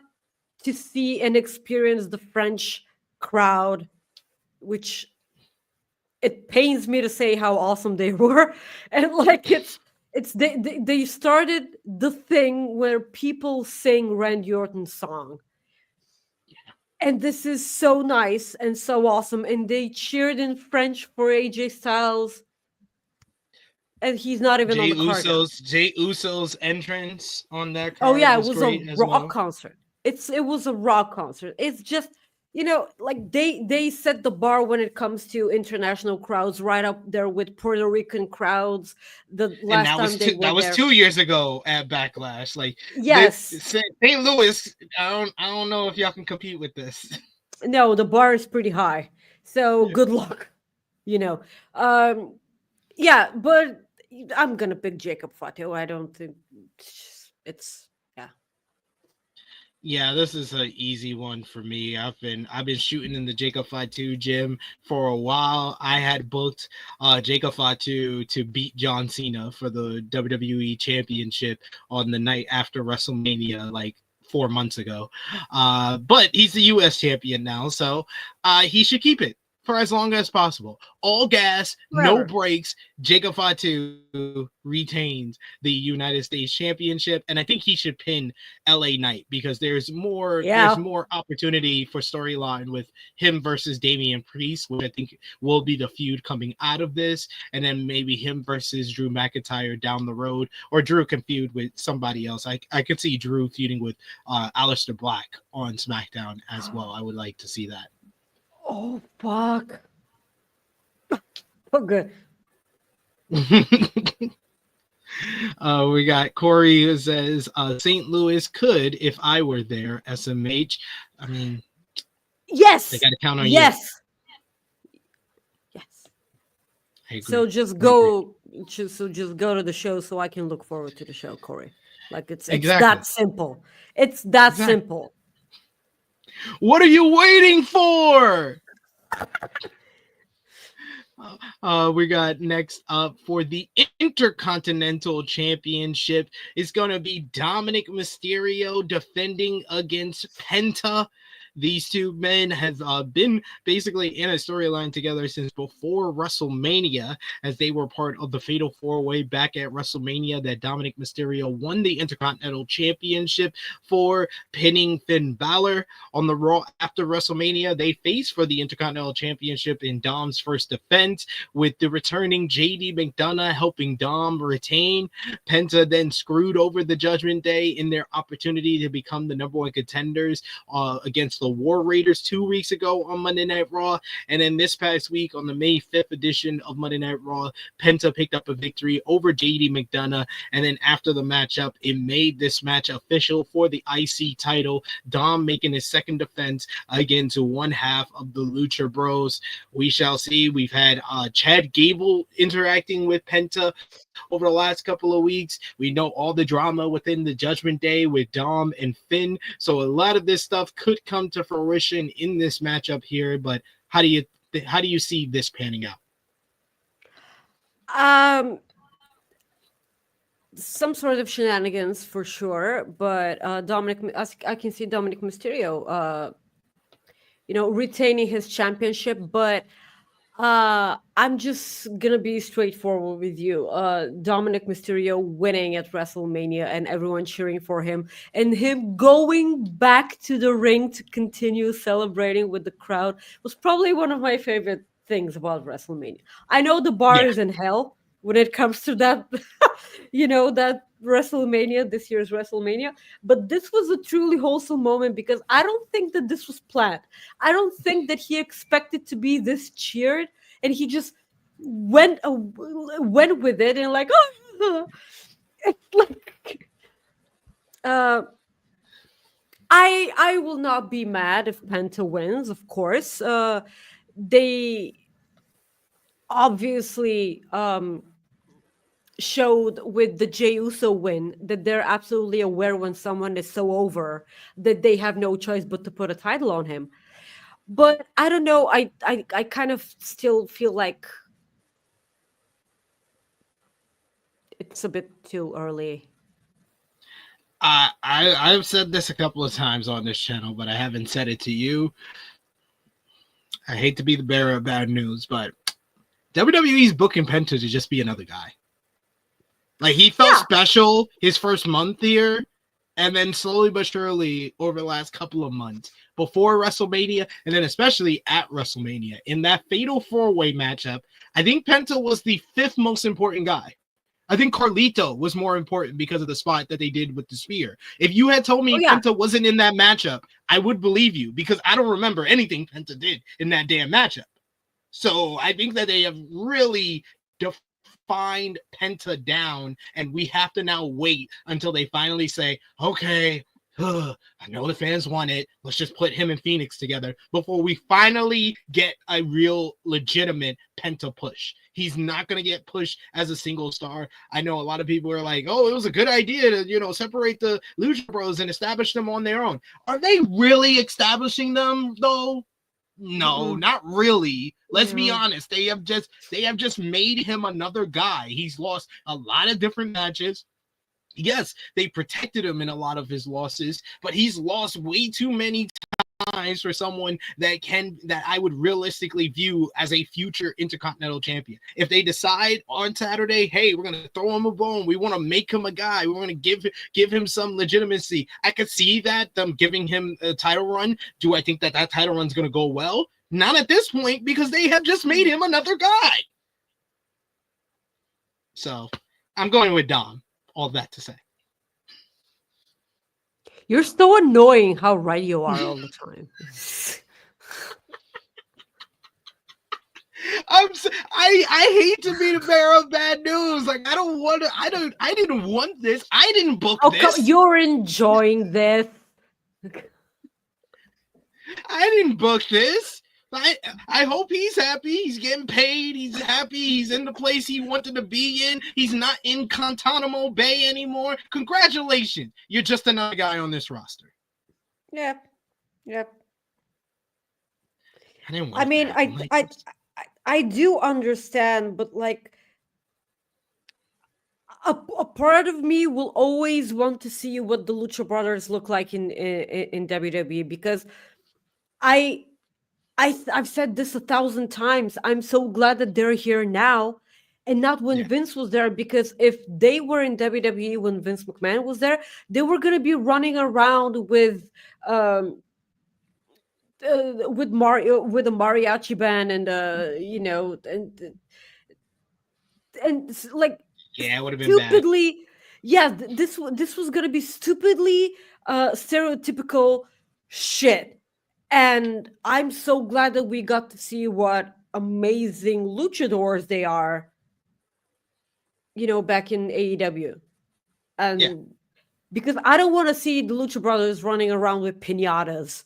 to see and experience the French crowd, which it pains me to say how awesome they were. And like they started the thing where people sing Randy Orton's song. And this is so nice and so awesome. And they cheered in French for AJ Styles. And he's not even on the card. Jey Uso's entrance on that card. Oh yeah, it was a rock concert. It was a rock concert. It's just like they set the bar when it comes to international crowds, right up there with Puerto Rican crowds. The last time that was 2 years ago at Backlash. Like yes, St. Louis. I don't know if y'all can compete with this. No, the bar is pretty high. So good luck. Yeah, but I'm gonna pick Jacob Fatu. I don't think it's Yeah, this is an easy one for me. I've been shooting in the Jacob Fatu gym for a while. I had booked Jacob Fatu to beat John Cena for the WWE Championship on the night after WrestleMania, like 4 months ago. But he's the U.S. champion now, so he should keep it for as long as possible. All gas, no brakes. Jacob Fatu retains the United States Championship, and I think he should pin LA Knight because there's more opportunity for storyline with him versus Damian Priest, which I think will be the feud coming out of this, and then maybe him versus Drew McIntyre down the road, or Drew can feud with somebody else. I could see Drew feuding with Aleister Black on SmackDown as well. I would like to see that. Oh, fuck. Oh, good. We got Corey who says, St. Louis could if I were there, SMH. I mean, yes. They got to count on you. Yes. I agree. So just go to the show so I can look forward to the show, Corey. Like it's that simple. It's that simple. What are you waiting for? We got next up for the Intercontinental Championship. It's going to be Dominic Mysterio defending against Penta. These two men have been basically in a storyline together since before WrestleMania, as they were part of the Fatal 4-Way back at WrestleMania that Dominic Mysterio won the Intercontinental Championship for, pinning Finn Balor. On the Raw after WrestleMania, they faced for the Intercontinental Championship in Dom's first defense, with the returning JD McDonough helping Dom retain. Penta then screwed over the Judgment Day in their opportunity to become the number one contenders against the War Raiders 2 weeks ago on Monday Night Raw. And then this past week on the May 5th edition of Monday Night Raw, Penta picked up a victory over JD McDonough. And then after the matchup, it made this match official for the IC title. Dom making his second defense against one half of the Lucha Bros. We shall see. We've had Chad Gable interacting with Penta over the last couple of weeks. We know all the drama within the Judgment Day with Dom and Finn. So a lot of this stuff could come to fruition in this matchup here. But how do you see this panning out? Some sort of shenanigans for sure, but I can see Dominic Mysterio, retaining his championship. But I'm just gonna be straightforward with you. Dominic Mysterio winning at WrestleMania and everyone cheering for him, and him going back to the ring to continue celebrating with the crowd was probably one of my favorite things about WrestleMania. I know the bar is in hell when it comes to that, that WrestleMania, this year's WrestleMania. But this was a truly wholesome moment because I don't think that this was planned. I don't think that he expected to be this cheered, and he just went with it and like, oh, it's like, I will not be mad if Penta wins. Of course, they obviously showed with the Jey Uso win that they're absolutely aware when someone is so over that they have no choice but to put a title on him. But I don't know. I kind of still feel like it's a bit too early. I've said this a couple of times on this channel, but I haven't said it to you. I hate to be the bearer of bad news, but WWE's booking Penta to just be another guy. Like, he felt special his first month here, and then slowly but surely over the last couple of months before WrestleMania, and then especially at WrestleMania, in that fatal four-way matchup, I think Penta was the fifth most important guy. I think Carlito was more important because of the spot that they did with the spear. If you had told me Penta wasn't in that matchup, I would believe you, because I don't remember anything Penta did in that damn matchup. So I think that they have really defined Penta down, and we have to now wait until they finally say, okay, I know the fans want it. Let's just put him and Phoenix together before we finally get a real legitimate Penta push. He's not going to get pushed as a single star. I know a lot of people are like, oh, it was a good idea to, separate the Lucha Bros and establish them on their own. Are they really establishing them though? No, not really. Let's be honest. They have just made him another guy. He's lost a lot of different matches. Yes, they protected him in a lot of his losses, but he's lost way too many times for someone that I would realistically view as a future Intercontinental Champion. If they decide on Saturday, hey, we're gonna throw him a bone, we want to make him a guy, we're gonna give him some legitimacy, I could see that them giving him a title run. Do I think that title run's gonna go well? Not at this point, because they have just made him another guy. So I'm going with Dom. All that to say. You're so annoying how right you are all the time. I hate to be the bearer of bad news. Like, I didn't want this. I didn't book this. You're enjoying this. I didn't book this. I hope he's happy. He's getting paid. He's happy. He's in the place he wanted to be in. He's not in Guantanamo Bay anymore. Congratulations. You're just another guy on this roster. Yep. I do understand, but like a part of me will always want to see what the Lucha Brothers look like in WWE, because I've said this 1,000 times. I'm so glad that they're here now and not when Vince was there, because if they were in WWE when Vince McMahon was there, they were going to be running around with a mariachi band and like it would have been stupidly bad. Yeah, this was going to be stupidly stereotypical shit. And I'm so glad that we got to see what amazing luchadors they are, back in AEW. And because I don't want to see the Lucha Brothers running around with piñatas.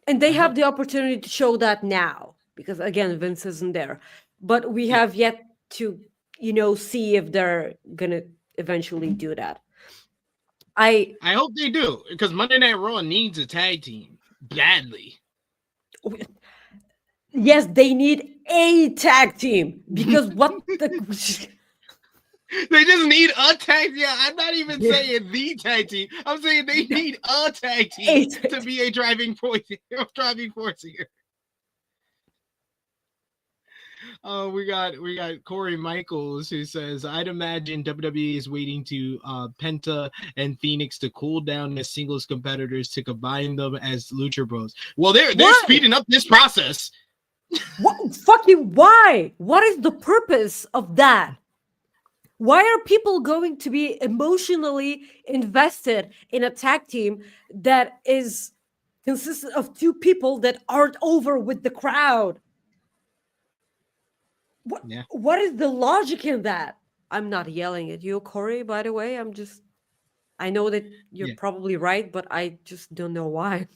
And they have the opportunity to show that now. because again, Vince isn't there. But we have yet to, see if they're gonna eventually do that. I hope they do, because Monday Night Raw needs a tag team badly. Yes, they need a tag team, because what the They just need a tag. Yeah, I'm not even saying the tag team. I'm saying they need a tag team to be a driving force here. We got Corey Michaels, who says, I'd imagine WWE is waiting to Penta and Phoenix to cool down as singles competitors to combine them as Lucha Bros. Well, they're speeding up this process. What fucking why? What is the purpose of that? Why are people going to be emotionally invested in a tag team that consists of two people that aren't over with the crowd? What is the logic in that? I'm not yelling at you, Corey, by the way. I know that you're probably right, but I just don't know why.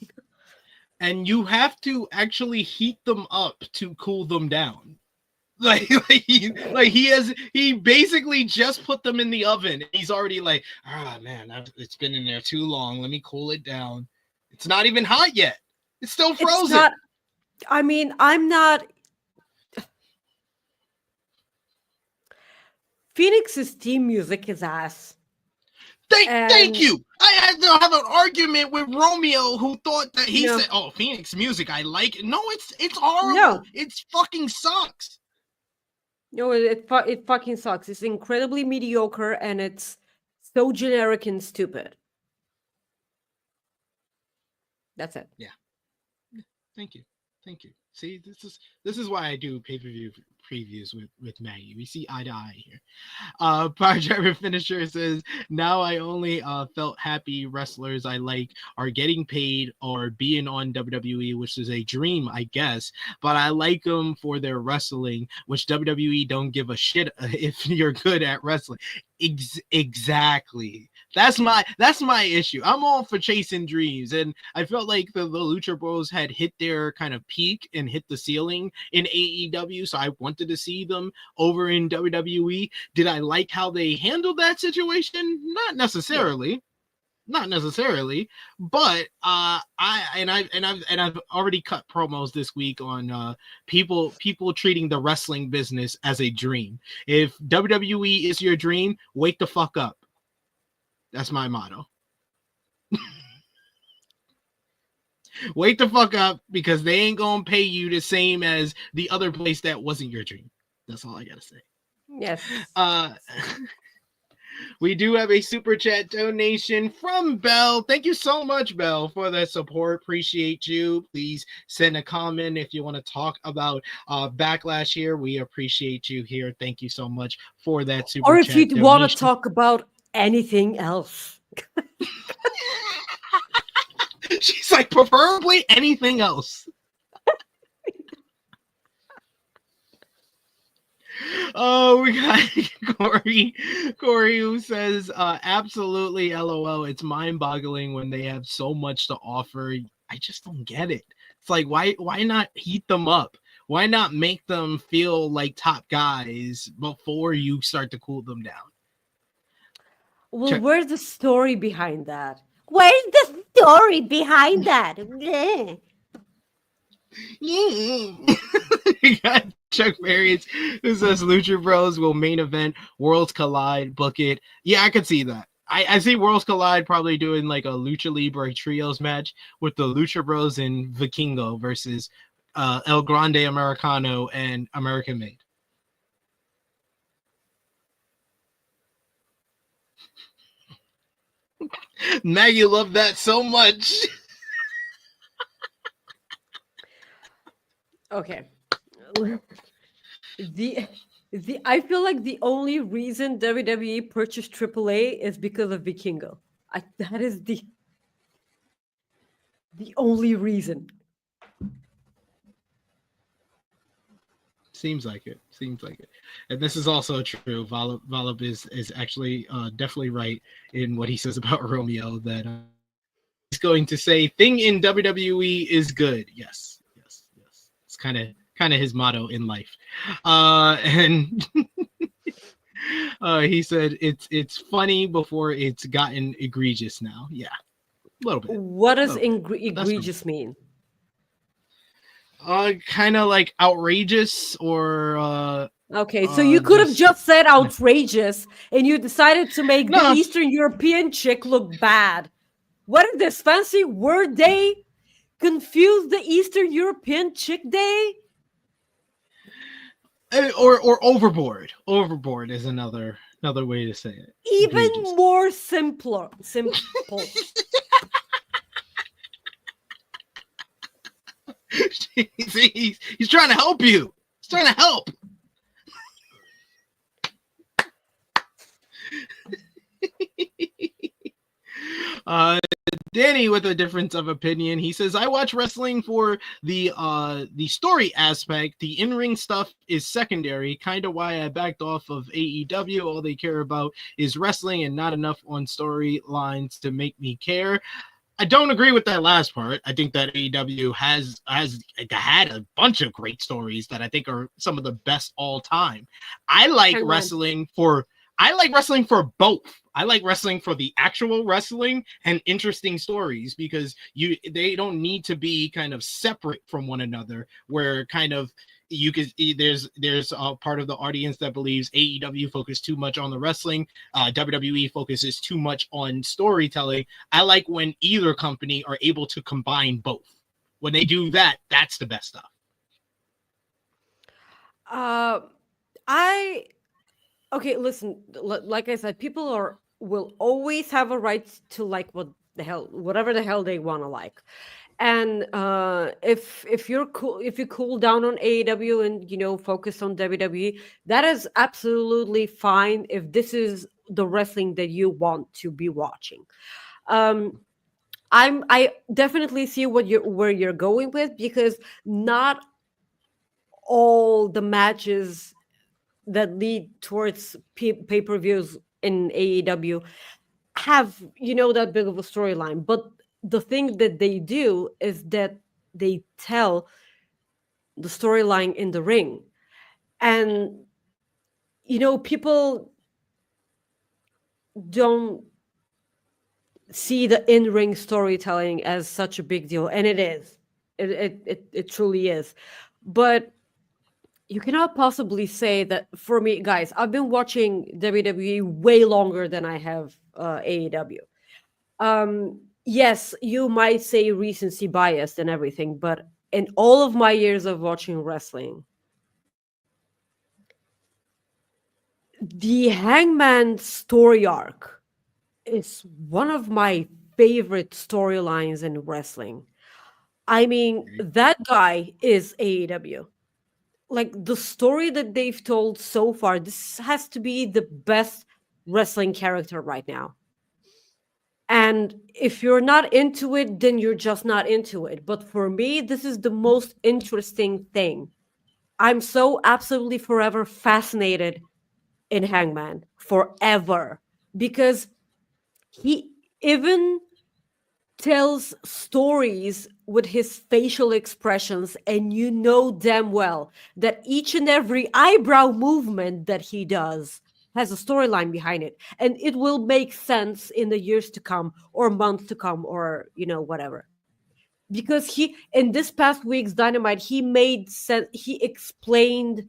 And you have to actually heat them up to cool them down. He basically just put them in the oven. He's already like, man, it's been in there too long. Let me cool it down. It's not even hot yet. It's still frozen. I'm not. Phoenix's theme music is ass. Thank you. I had to have an argument with Romeo, who thought that he said, "Oh, Phoenix music, I like it." No, it's horrible. No. It's fucking sucks. No, it fucking sucks. It's incredibly mediocre, and it's so generic and stupid. That's it. Yeah. Thank you. See, this is why I do pay-per-view previews with Maggie. We see eye to eye here. Power Driver Finisher says, now I only felt happy wrestlers I like are getting paid or being on WWE, which is a dream, I guess. But I like them for their wrestling, which WWE don't give a shit if you're good at wrestling. Exactly. That's my issue. I'm all for chasing dreams, and I felt like the Lucha Bros had hit their kind of peak and hit the ceiling in AEW, so I wanted to see them over in WWE. Did I like how they handled that situation? Not necessarily, but I've already cut promos this week on people treating the wrestling business as a dream. If WWE is your dream, wake the fuck up. That's my motto. Wake the fuck up, because they ain't gonna pay you the same as the other place that wasn't your dream. That's all I gotta say. Yes. We do have a super chat donation from Belle. Thank you so much, Belle, for the support. Appreciate you. Please send a comment if you want to talk about Backlash here. We appreciate you here. Thank you so much for that super chat. Or if you want to talk about anything else. She's like, preferably anything else. Oh, we got Corey who says, absolutely LOL. It's mind-boggling when they have so much to offer. I just don't get it. It's like, why not heat them up? Why not make them feel like top guys before you start to cool them down? Well, where's the story behind that? Where's the story behind that? You got Chuck Barrios who says Lucha Bros will main event Worlds Collide, book it. Yeah, I could see that. I see Worlds Collide probably doing like a Lucha Libre trios match with the Lucha Bros and Vikingo versus El Grande Americano and American Made. Maggie loved that so much. Okay. I feel like the only reason WWE purchased AAA is because of Vikingo. That is the only reason. Seems like it. And this is also true. Valab is actually definitely right in what he says about Romeo, that he's going to say thing in WWE is good. Yes. It's kind of kind of his motto in life. And he said it's funny before it's gotten egregious now. Yeah, a little bit. What does egregious mean? Kind of like outrageous or Okay, so you could have just said outrageous, and you decided to make the Eastern European chick look bad. What is this fancy word day? Confuse the Eastern European chick day? Or overboard. Overboard is another way to say it. Even Egregious. more simple. He's trying to help you. He's trying to help. Danny with a difference of opinion. He says, I watch wrestling for the story aspect. The in-ring stuff is secondary, kind of why I backed off of AEW. All they care about is wrestling and not enough on storylines to make me care. I don't agree with that last part. I think that AEW has had a bunch of great stories that I think are some of the best all time. I like wrestling for both. I like wrestling for the actual wrestling and interesting stories because they don't need to be kind of separate from one another, where kind of there's a part of the audience that believes AEW focuses too much on the wrestling, WWE focuses too much on storytelling. I like when either company are able to combine both. When they do that, that's the best stuff. Okay, listen, like I said, people will always have a right to like whatever the hell they want to like. And if you cool down on AEW and focus on WWE, that is absolutely fine if this is the wrestling that you want to be watching. I definitely see where you're going with, because not all the matches that lead towards pay-per-views in AEW have that big of a storyline, but the thing that they do is that they tell the storyline in the ring. And people don't see the in-ring storytelling as such a big deal, and it is. It truly is. But you cannot possibly say that. For me, guys, I've been watching WWE way longer than I have AEW. Yes, you might say recency bias and everything, but in all of my years of watching wrestling, the Hangman story arc is one of my favorite storylines in wrestling. I mean, that guy is AEW. Like, the story that they've told so far, this has to be the best wrestling character right now. And if you're not into it, then you're just not into it. But for me, this is the most interesting thing. I'm so absolutely forever fascinated in Hangman. Forever. Because he even tells stories with his facial expressions, and you know damn well that each and every eyebrow movement that he does has a storyline behind it, and it will make sense in the years to come or months to come, or whatever. Because he, in this past week's Dynamite, he made sense. He explained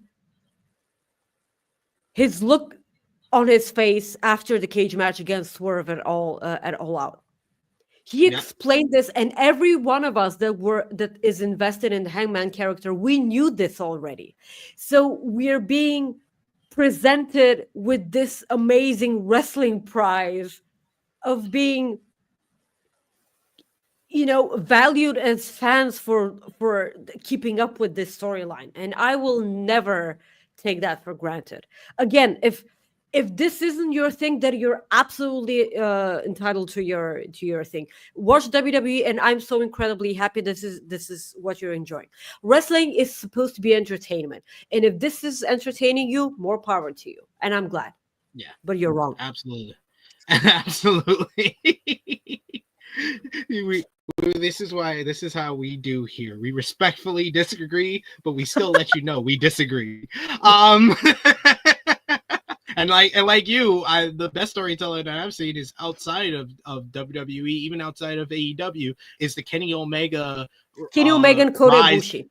his look on his face after the cage match against Swerve at All Out. He explained this, and every one of us that is invested in the Hangman character, we knew this already. So we're being presented with this amazing wrestling prize of being, valued as fans for keeping up with this storyline, and I will never take that for granted. Again, if this isn't your thing, then you're absolutely entitled to your thing. Watch WWE, and I'm so incredibly happy this is what you're enjoying. Wrestling is supposed to be entertainment, and if this is entertaining you, more power to you. And I'm glad. Yeah, but you're wrong. Absolutely, absolutely. This is how we do here. We respectfully disagree, but we still let you know we disagree. And like you, the best storyteller that I've seen is outside of WWE, even outside of AEW, is the Kenny Omega and Kota rise. Ibushi.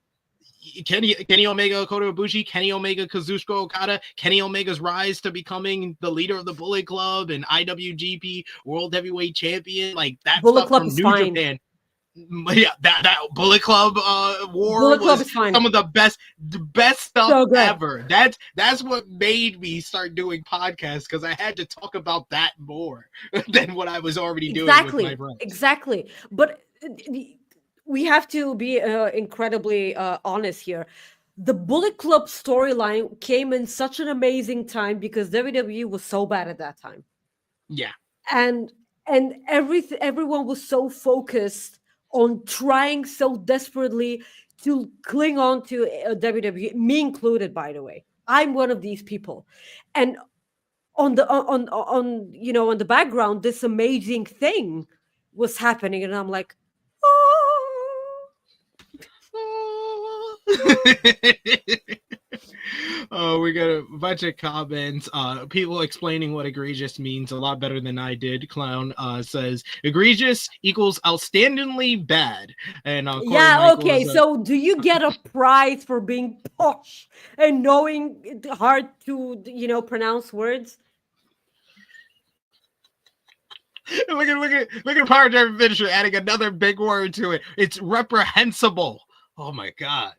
Kenny Omega, Kota Ibushi, Kenny Omega, Kazuchika Okada, Kenny Omega's rise to becoming the leader of the Bullet Club and IWGP World Heavyweight Champion, like that Bullet stuff Club from is New fine. Japan. Yeah, that Bullet Club war Bullet Club was is fine. some of the best stuff So good. ever. That's what made me start doing podcasts, because I had to talk about that more than what I was already doing with my friends. Exactly. But we have to be incredibly honest here. The Bullet Club storyline came in such an amazing time because WWE was so bad at that time. Yeah. And everyone was so focused on trying so desperately to cling on to WWE, me included, by the way. I'm one of these people. And on the background, this amazing thing was happening, and I'm like, Oh, we got a bunch of comments. People explaining what egregious means a lot better than I did. Clown says egregious equals outstandingly bad. And okay. So, do you get a prize for being posh and knowing it hard to pronounce words? Look at Power Driver Finisher adding another big word to it. It's reprehensible. Oh my god.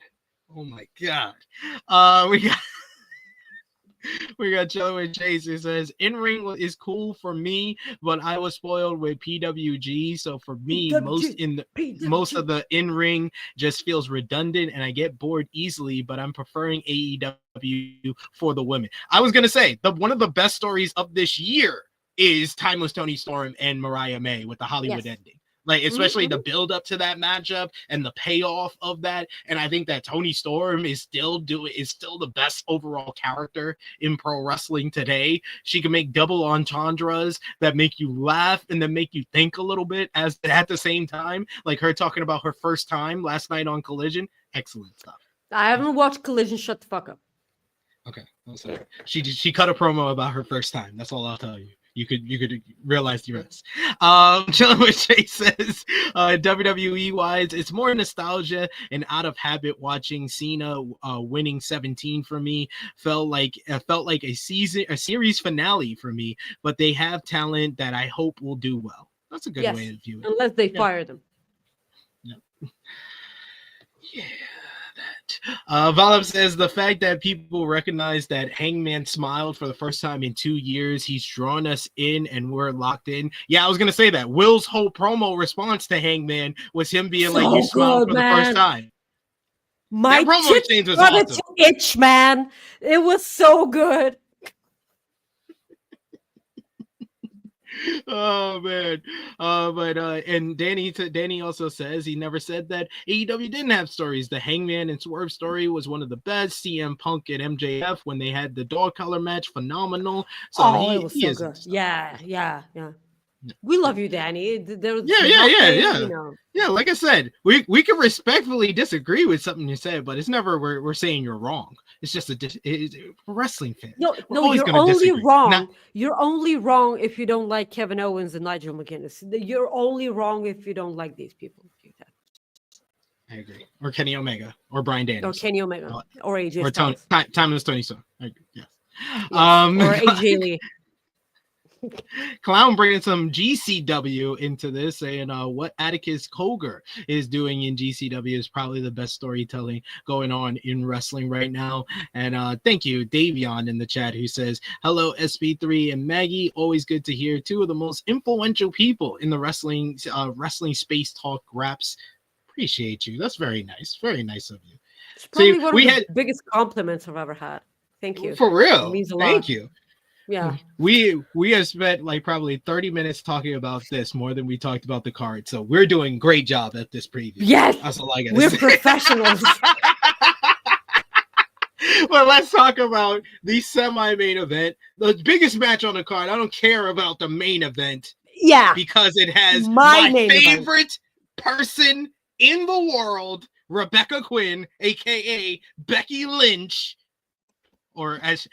We got Joey Chase who says in-ring is cool for me, but I was spoiled with PWG, so for me most of the in-ring just feels redundant and I get bored easily, but I'm preferring AEW for the women. I was gonna say one of the best stories of this year is Timeless Toni Storm and Mariah May with the Hollywood ending. Like, especially the build up to that matchup and the payoff of that. And I think that Toni Storm is still the best overall character in pro wrestling today. She can make double entendres that make you laugh and then make you think a little bit at the same time. Like her talking about her first time last night on Collision. Excellent stuff. I haven't watched Collision. Shut the fuck up. Okay. I'm sorry. She cut a promo about her first time. That's all I'll tell you. You could realize the rest. Chilling with Jay says, WWE wise, it's more nostalgia and out of habit watching Cena winning 17 for me. Felt like a series finale for me, but they have talent that I hope will do well. That's a good way to view it. Unless they fire them. Yeah. Yeah. Valab says the fact that people recognize that Hangman smiled for the first time in 2 years, he's drawn us in and we're locked in. Yeah, I was gonna say that Will's whole promo response to Hangman was him being like, "You smiled for the first time." My promo exchange was awesome. Itch, man, it was so good. Oh man, and Danny also says he never said that AEW didn't have stories. The Hangman and Swerve story was one of the best. CM Punk and MJF when they had the dog collar match, phenomenal. So it was so good. Yeah. We love you, Danny. Yeah. Like I said, we can respectfully disagree with something you said, but it's never we're saying you're wrong. It's just a wrestling fan. No, you're only wrong. You're only wrong if you don't like Kevin Owens and Nigel McGuinness. You're only wrong if you don't like these people. I agree. Or Kenny Omega, or Bryan Danielson, or Kenny Omega, or AJ, or Timeless Toni Storm. Yes. Or AJ Lee. Clown bringing some GCW into this, saying what Atticus Cogar is doing in GCW is probably the best storytelling going on in wrestling right now. And thank you, Davion, in the chat, who says, hello, SP3 and Maggie. Always good to hear two of the most influential people in the wrestling space talk raps. Appreciate you. That's very nice. Very nice of you. It's probably one of the biggest compliments I've ever had. Thank you. For real. It means a lot. Thank you. Yeah, we have spent like probably 30 minutes talking about this more than we talked about the card, so we're doing a great job at this preview. Yes, that's all I gotta we're say. Professionals. Well, let's talk about the semi-main event, the biggest match on the card. I don't care about the main event. Yeah. because it has My my main event. favorite person in the world, Rebecca Quinn, aka Becky Lynch, or as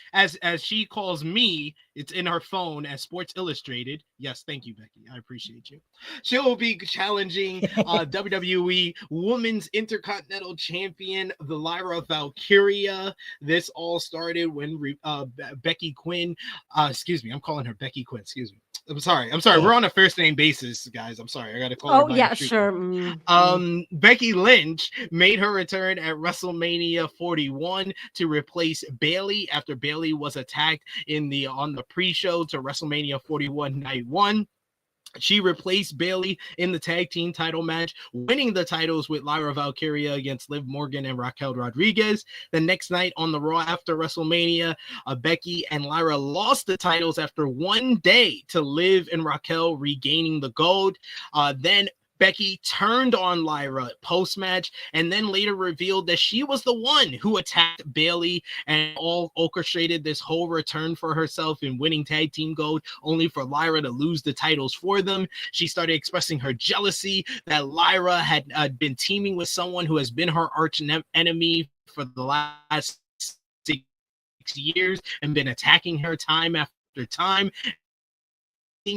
she calls me, it's in her phone as Sports Illustrated. Yes, thank you, Becky. I appreciate you. She'll be challenging WWE Women's Intercontinental Champion, the Lyra Valkyria. This all started when Becky Quinn, excuse me, I'm calling her Becky Quinn. Excuse me. I'm sorry. We're on a first name basis, guys. I'm sorry. I gotta call her by her street name. Sure. Becky Lynch made her return at WrestleMania 41 to replace Bayley after Bayley was attacked on the pre-show to WrestleMania 41 Night 1. She replaced Bayley in the tag team title match, winning the titles with Lyra Valkyria against Liv Morgan and Raquel Rodriguez. The next night on the Raw after WrestleMania, Becky and Lyra lost the titles after one day to Liv and Raquel regaining the gold. Then Becky turned on Lyra post-match and then later revealed that she was the one who attacked Bayley and all orchestrated this whole return for herself in winning tag team gold, only for Lyra to lose the titles for them. She started expressing her jealousy that Lyra had been teaming with someone who has been her arch enemy for the last 6 years and been attacking her time after time.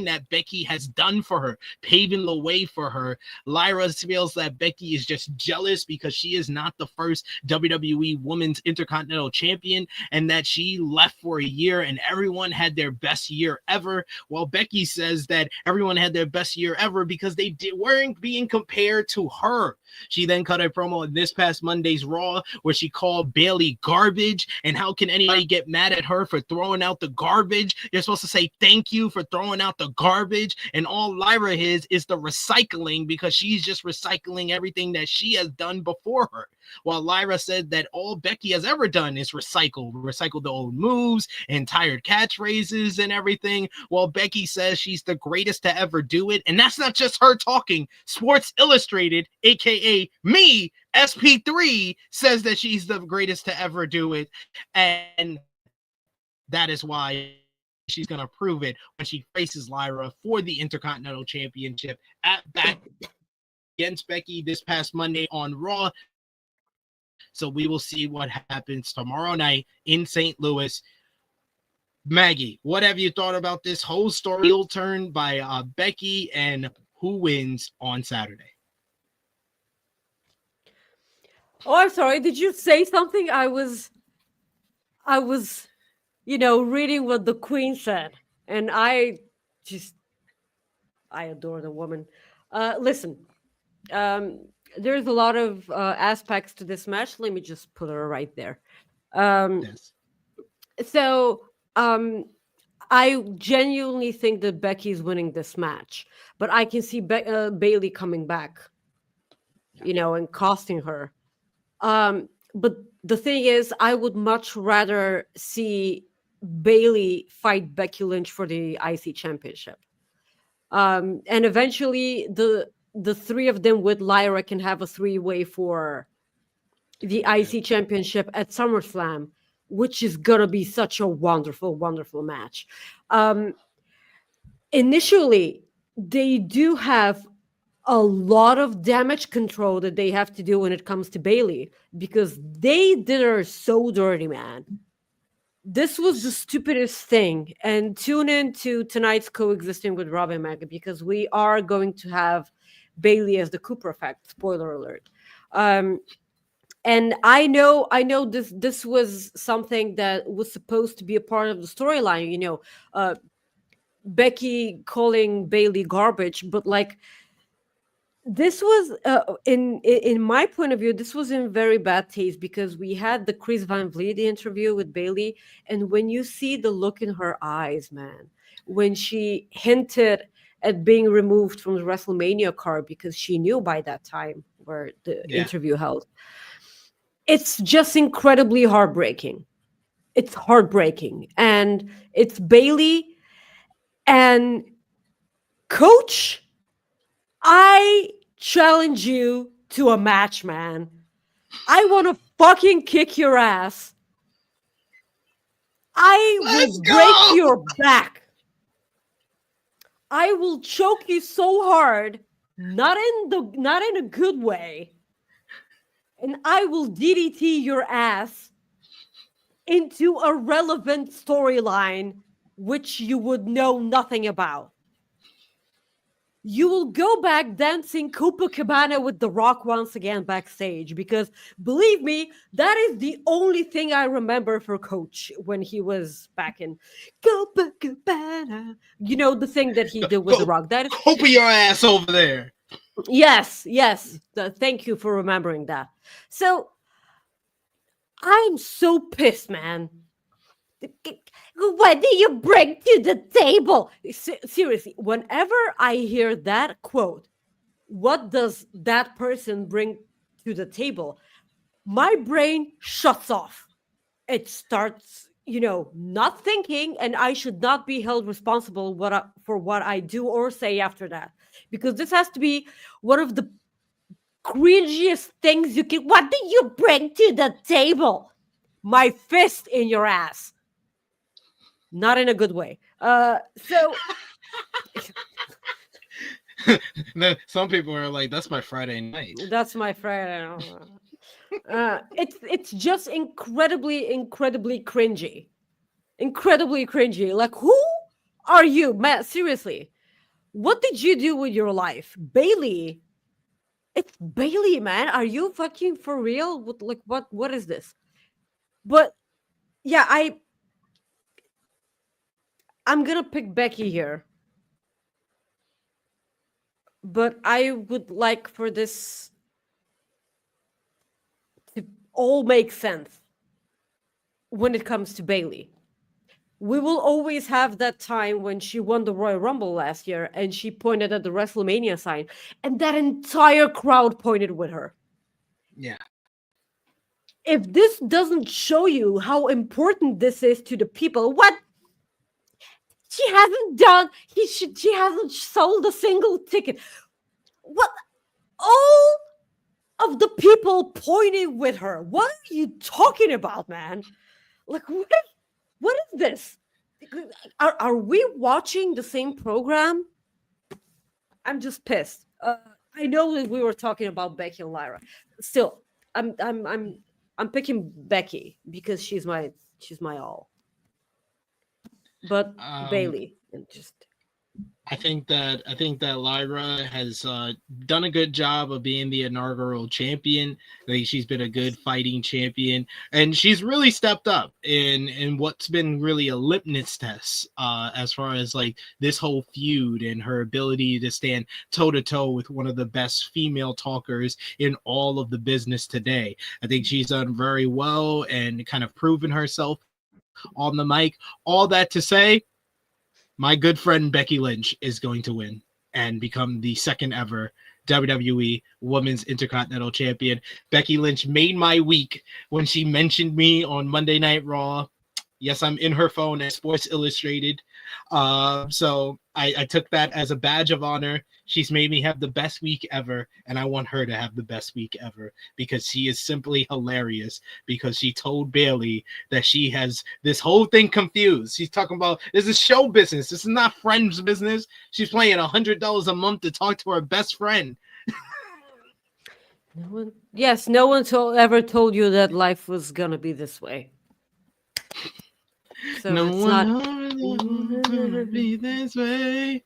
That Becky has done for her, paving the way for her. Lyra feels that Becky is just jealous because she is not the first WWE Women's Intercontinental Champion and that she left for a year and everyone had their best year ever. While Becky says that everyone had their best year ever because they weren't being compared to her. She then cut a promo on this past Monday's Raw where she called Bayley garbage, and how can anybody get mad at her for throwing out the garbage? You're supposed to say thank you for throwing out the garbage, and all Lyra is the recycling because she's just recycling everything that she has done before her. While Lyra said that all Becky has ever done is recycle the old moves and tired catchphrases and everything, while Becky says she's the greatest to ever do it. And that's not just her talking. Sports Illustrated, aka me, SP3, says that she's the greatest to ever do it, and that is why she's going to prove it when she faces Lyra for the Intercontinental Championship back against Becky this past Monday on Raw. So we will see what happens tomorrow night in St. Louis. Maggie, what have you thought about this whole story heel turn by Becky, and who wins on Saturday? Oh, I'm sorry. Did you say something? I was, reading what the Queen said, and I adore the woman. Listen, there's a lot of aspects to this match. Let me just put her right there. Yes. So, I genuinely think that Becky's winning this match, but I can see Bayley coming back, and costing her. But the thing is, I would much rather see Bayley fight Becky Lynch for the IC championship. And eventually the three of them with Lyra can have a three-way for the IC championship at SummerSlam, which is gonna be such a wonderful, wonderful match. Initially, they do have a lot of damage control that they have to do when it comes to Bayley, because they did her so dirty, man. This was the stupidest thing. And tune in to tonight's Coexisting with Rob and Maggie, because we are going to have Bayley as the Cooper effect. Spoiler alert. And I know this was something that was supposed to be a part of the storyline, Becky calling Bayley garbage, but like, this was in my point of view, this was in very bad taste, because we had the Chris Van Vliet interview with Bayley, and when you see the look in her eyes, man, when she hinted at being removed from the WrestleMania card because she knew by that time where the interview held, it's just incredibly heartbreaking. It's heartbreaking, and it's Bayley and Coach. I challenge you to a match, man. I want to fucking kick your ass. I will break your back. I will choke you so hard, not in a good way, and I will DDT your ass into a relevant storyline which you would know nothing about. You will go back dancing Copacabana with The Rock once again backstage, because believe me, that is the only thing I remember for Coach when he was back in Copacabana. You know, the thing that he did with The Rock. That is, Open your ass over there. yes. Thank you for remembering that. So I'm so pissed, man. What do you bring to the table? Seriously, whenever I hear that quote, what does that person bring to the table? My brain shuts off. It starts, not thinking, and I should not be held responsible for what I do or say after that. Because this has to be one of the cringiest things you can. What do you bring to the table? My fist in your ass. Not in a good way. So some people are like, "That's my Friday night." That's my Friday. It's just incredibly cringy. Incredibly cringy. Like, who are you, man? Seriously, what did you do with your life, Bailey? It's Bailey, man. Are you fucking for real? What is this? But yeah, I'm gonna pick Becky here. But I would like for this to all make sense when it comes to Bailey. We will always have that time when she won the Royal Rumble last year and she pointed at the WrestleMania sign, and that entire crowd pointed with her. Yeah. If this doesn't show you how important this is to the people, what? She hasn't done. She hasn't sold a single ticket. What? All of the people pointing with her. What are you talking about, man? Like, what is this? Are we watching the same program? I'm just pissed. I know that we were talking about Becky and Lyra. Still, I'm picking Becky because she's my all. But Bailey, and just I think that Lyra has done a good job of being the inaugural champion. I think she's been a good fighting champion, and she's really stepped up in what's been really a litmus test as far as like this whole feud and her ability to stand toe to toe with one of the best female talkers in all of the business today. I think she's done very well and kind of proven herself on the mic. All that to say, my good friend Becky Lynch is going to win and become the second ever WWE Women's Intercontinental Champion. Becky Lynch made my week when she mentioned me on Monday Night Raw. Yes, I'm in her phone at Sports Illustrated. So I took that as a badge of honor. She's made me have the best week ever, and I want her to have the best week ever because she is simply hilarious, because she told Bailey that she has this whole thing confused. She's talking about this is show business. This is not friends business. She's paying $100 a month to talk to her best friend. No one ever told you that life was gonna be this way. So no it's one not gonna be this way.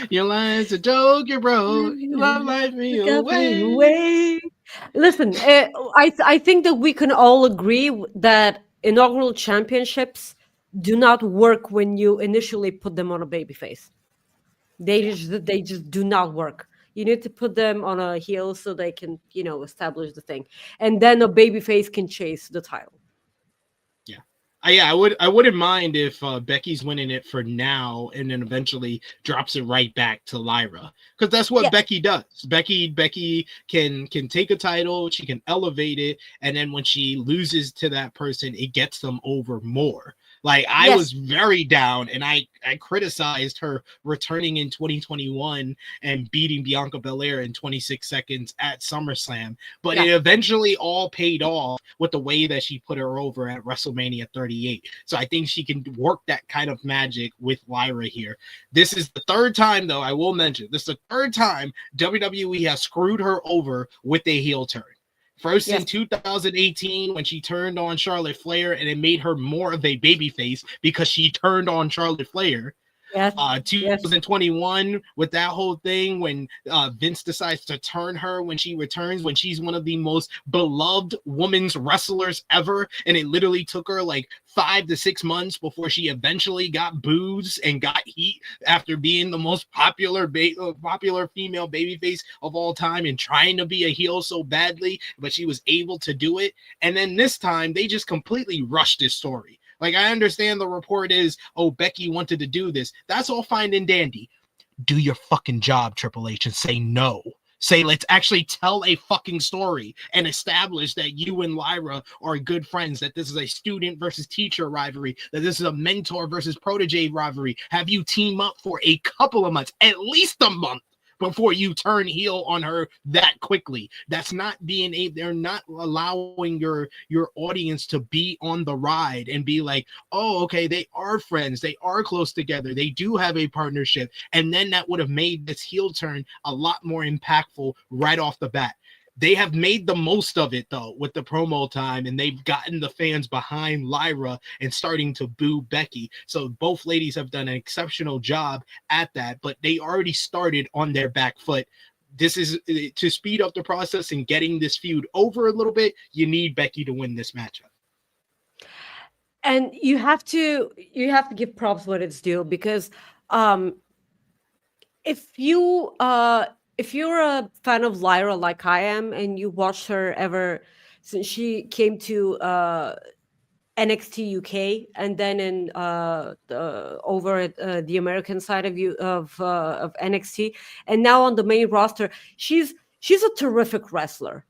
Your life's a joke, you're broke. Your love life me away. Listen, I think that we can all agree that inaugural championships do not work when you initially put them on a babyface. They just do not work. You need to put them on a heel so they can, establish the thing, and then a babyface can chase the title. I wouldn't mind if Becky's winning it for now and then eventually drops it right back to Lyra, because that's what Becky does. Becky can take a title, she can elevate it, and then when she loses to that person, it gets them over more. Like, I Yes. was very down, and I criticized her returning in 2021 and beating Bianca Belair in 26 seconds at SummerSlam. But Yeah. it eventually all paid off with the way that she put her over at WrestleMania 38. So I think she can work that kind of magic with Lyra here. This is the third time, though, I will mention, this is the third time WWE has screwed her over with a heel turn. First in Yes. 2018 when she turned on Charlotte Flair, and it made her more of a babyface because she turned on Charlotte Flair. Yes. 2021 with that whole thing when Vince decides to turn her when she returns, when she's one of the most beloved women's wrestlers ever, and it literally took her like 5 to 6 months before she eventually got boos and got heat after being the most popular female babyface of all time and trying to be a heel so badly, but she was able to do it. And then this time they just completely rushed this story. Like, I understand the report is, oh, Becky wanted to do this. That's all fine and dandy. Do your fucking job, Triple H, and say no. Say, let's actually tell a fucking story and establish that you and Lyra are good friends, that this is a student versus teacher rivalry, that this is a mentor versus protege rivalry. Have you team up for a couple of months, at least a month, before you turn heel on her that quickly. That's not being they're not allowing your audience to be on the ride and be like, oh, okay, they are friends, they are close together, they do have a partnership. And then that would have made this heel turn a lot more impactful right off the bat. They have made the most of it, though, with the promo time, and they've gotten the fans behind Lyra and starting to boo Becky. So both ladies have done an exceptional job at that, but they already started on their back foot. This is to speed up the process and getting this feud over a little bit. You need Becky to win this matchup. And you have to give props what it's due, because if you're a fan of Lyra like I am, and you watched her ever since she came to NXT UK, and then in over at the American side of NXT, and now on the main roster, she's a terrific wrestler.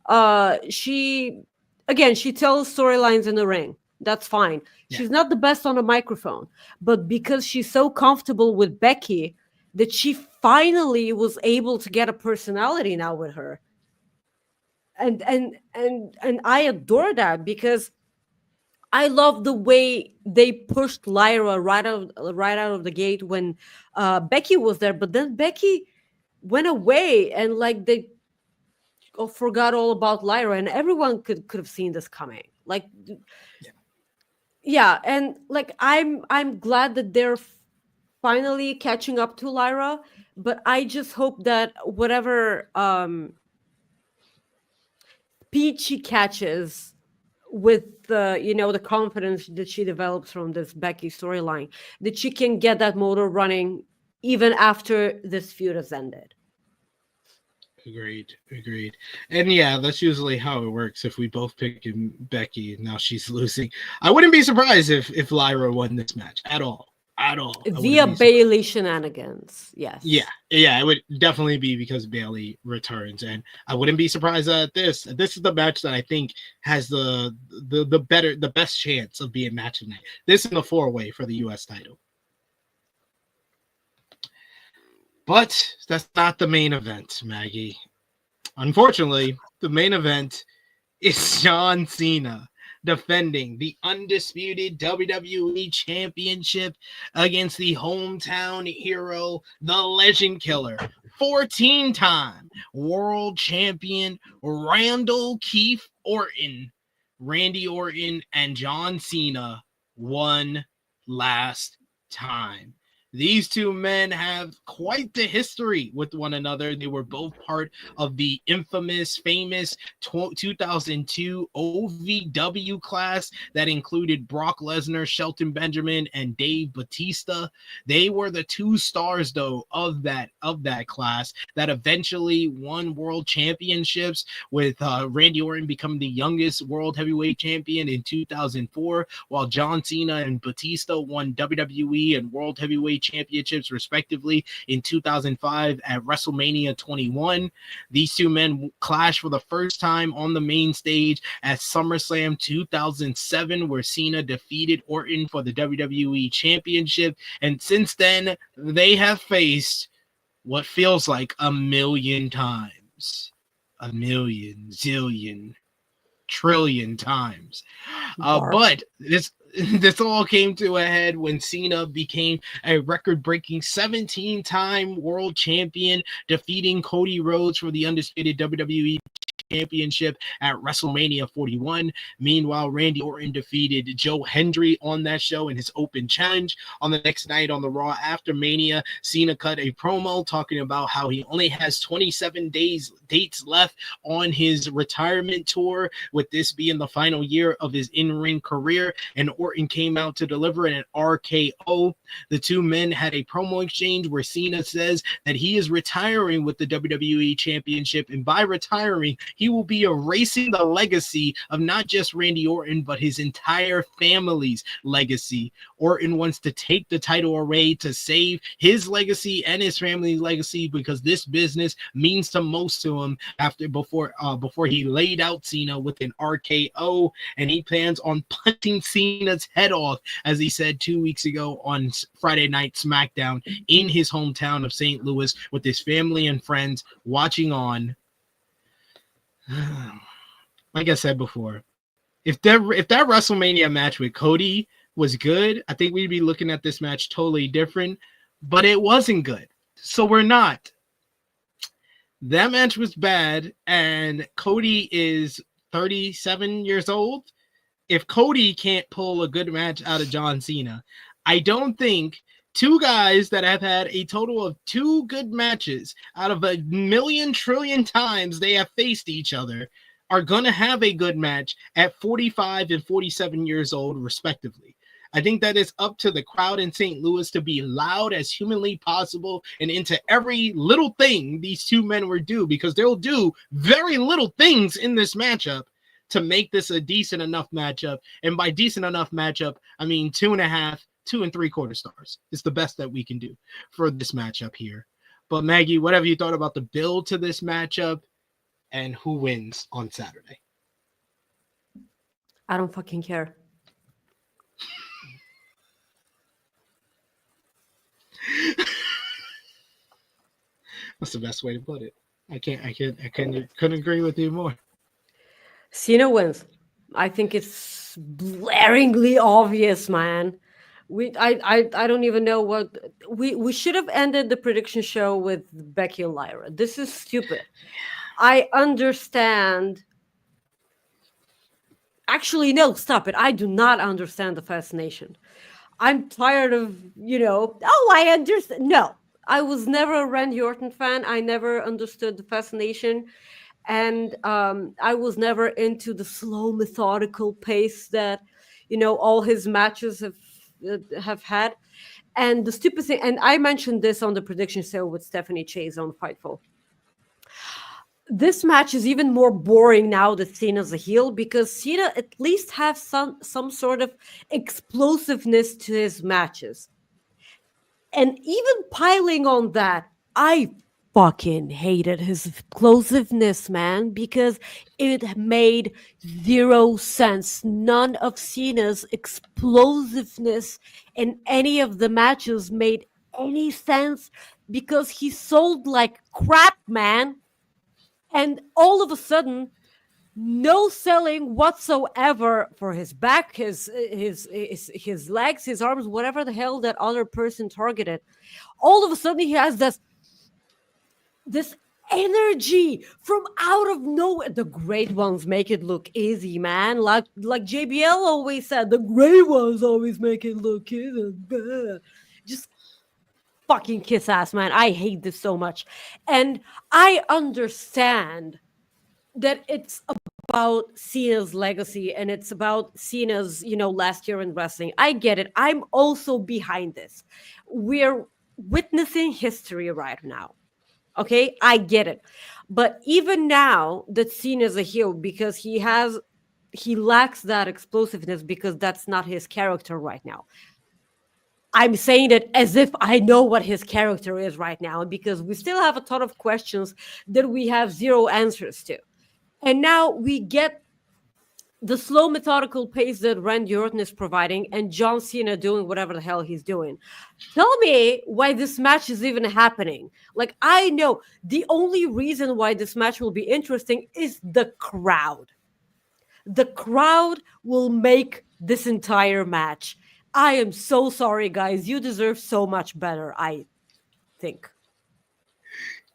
She tells storylines in the ring. That's fine. Yeah. She's not the best on the microphone, but because she's so comfortable with Becky, that she finally was able to get a personality now with her. And I adore that, because I love the way they pushed Lyra right out of the gate when Becky was there, but then Becky went away, and like they forgot all about Lyra, and everyone could have seen this coming. Like, yeah, and like I'm glad that they're finally catching up to Lyra, but I just hope that whatever speed she catches with the confidence that she develops from this Becky storyline, that she can get that motor running even after this feud has ended. Agreed. And yeah, that's usually how it works. If we both pick Becky and now she's losing, I wouldn't be surprised if Lyra won this match at all. Via Bayley shenanigans. Yes. Yeah, it would definitely be because Bayley returns, and I wouldn't be surprised at this. This is the match that I think has the best chance of being match of the night. This is the 4-way for the US title. But that's not the main event, Maggie. Unfortunately, the main event is John Cena defending the undisputed WWE Championship against the hometown hero, the Legend Killer, 14-time world champion Randall Keith Orton. Randy Orton and John Cena one last time. These two men have quite the history with one another. They were both part of the famous 2002 OVW class that included Brock Lesnar, Shelton Benjamin, and Dave Bautista. They were the two stars, though, of that class that eventually won world championships, with Randy Orton becoming the youngest world heavyweight champion in 2004, while John Cena and Bautista won WWE and world heavyweight Championships, respectively, in 2005 at WrestleMania 21. These two men clashed for the first time on the main stage at SummerSlam 2007, where Cena defeated Orton for the WWE Championship. And since then, they have faced what feels like a million times. A million, zillion, trillion times. But this all came to a head when Cena became a record-breaking 17-time world champion, defeating Cody Rhodes for the undisputed WWE Championship at WrestleMania 41. Meanwhile, Randy Orton defeated Joe Hendry on that show in his open challenge. On the next night on the Raw after Mania, Cena cut a promo talking about how he only has 27 dates left on his retirement tour, with this being the final year of his in-ring career, and Orton came out to deliver an RKO. The two men had a promo exchange where Cena says that he is retiring with the WWE Championship, and by retiring, he will be erasing the legacy of not just Randy Orton, but his entire family's legacy. Orton wants to take the title away to save his legacy and his family's legacy, because this business means the most to him before he laid out Cena with an RKO, and he plans on punching Cena's head off, as he said 2 weeks ago on Friday Night SmackDown in his hometown of St. Louis, with his family and friends watching on. Like I said before, if that WrestleMania match with Cody was good, I think we'd be looking at this match totally different, but it wasn't good. So we're not. That match was bad, and Cody is 37 years old. If Cody can't pull a good match out of John Cena, I don't think two guys that have had a total of 2 good matches out of a million trillion times they have faced each other are going to have a good match at 45 and 47 years old, respectively. I think that is up to the crowd in St. Louis to be loud as humanly possible and into every little thing these two men will do, because they'll do very little things in this matchup to make this a decent enough matchup. And by decent enough matchup, I mean 2.5, 2 3/4 stars. It's the best that we can do for this matchup here. But Maggie, what have you thought about the build to this matchup and who wins on Saturday? I don't fucking care. That's the best way to put it. I couldn't agree with you more. Cena wins. I think it's blaringly obvious, man. I don't even know what we should have ended the prediction show with Becky and Lyra. This is stupid. I understand. Actually, no, stop it. I do not understand the fascination. I'm tired of, I understand. No, I was never a Randy Orton fan. I never understood the fascination. And I was never into the slow, methodical pace that, all his matches have had. And the stupid thing, and I mentioned this on the prediction show with Stephanie Chase on Fightful. This match is even more boring now that Cena's a heel, because Cena at least has some sort of explosiveness to his matches. And even piling on that, I fucking hated his explosiveness, man, because it made 0 sense. None of Cena's explosiveness in any of the matches made any sense, because he sold like crap, man. And all of a sudden, no selling whatsoever for his back, his legs, his arms, whatever the hell that other person targeted. All of a sudden, he has this energy from out of nowhere. The great ones make it look easy, man. Like JBL always said, the great ones always make it look easy. Just fucking kiss ass, man. I hate this so much. And I understand that it's about Cena's legacy and it's about Cena's, last year in wrestling. I get it. I'm also behind this. We're witnessing history right now. Okay, I get it. But even now that Cena's a heel, because he lacks that explosiveness, because that's not his character right now. I'm saying it as if I know what his character is right now, because we still have a ton of questions that we have zero answers to. And now we get the slow, methodical pace that Randy Orton is providing, and John Cena doing whatever the hell he's doing. Tell me why this match is even happening. Like, I know the only reason why this match will be interesting is the crowd. The crowd will make this entire match. I am so sorry, guys. You deserve so much better, I think.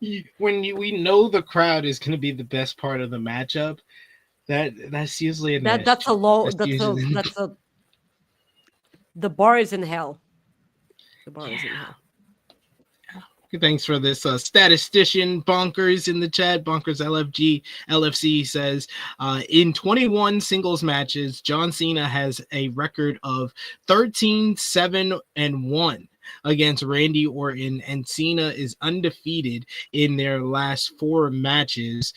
We know the crowd is going to be the best part of the matchup, that's usually That's a low. that's usually That's a. The bar is in hell. The bar is in hell. Thanks for this statistician Bonkers in the chat. Bonkers LFC says in 21 singles matches, John Cena has a record of 13-7-1 against Randy Orton, and Cena is undefeated in their last 4 matches.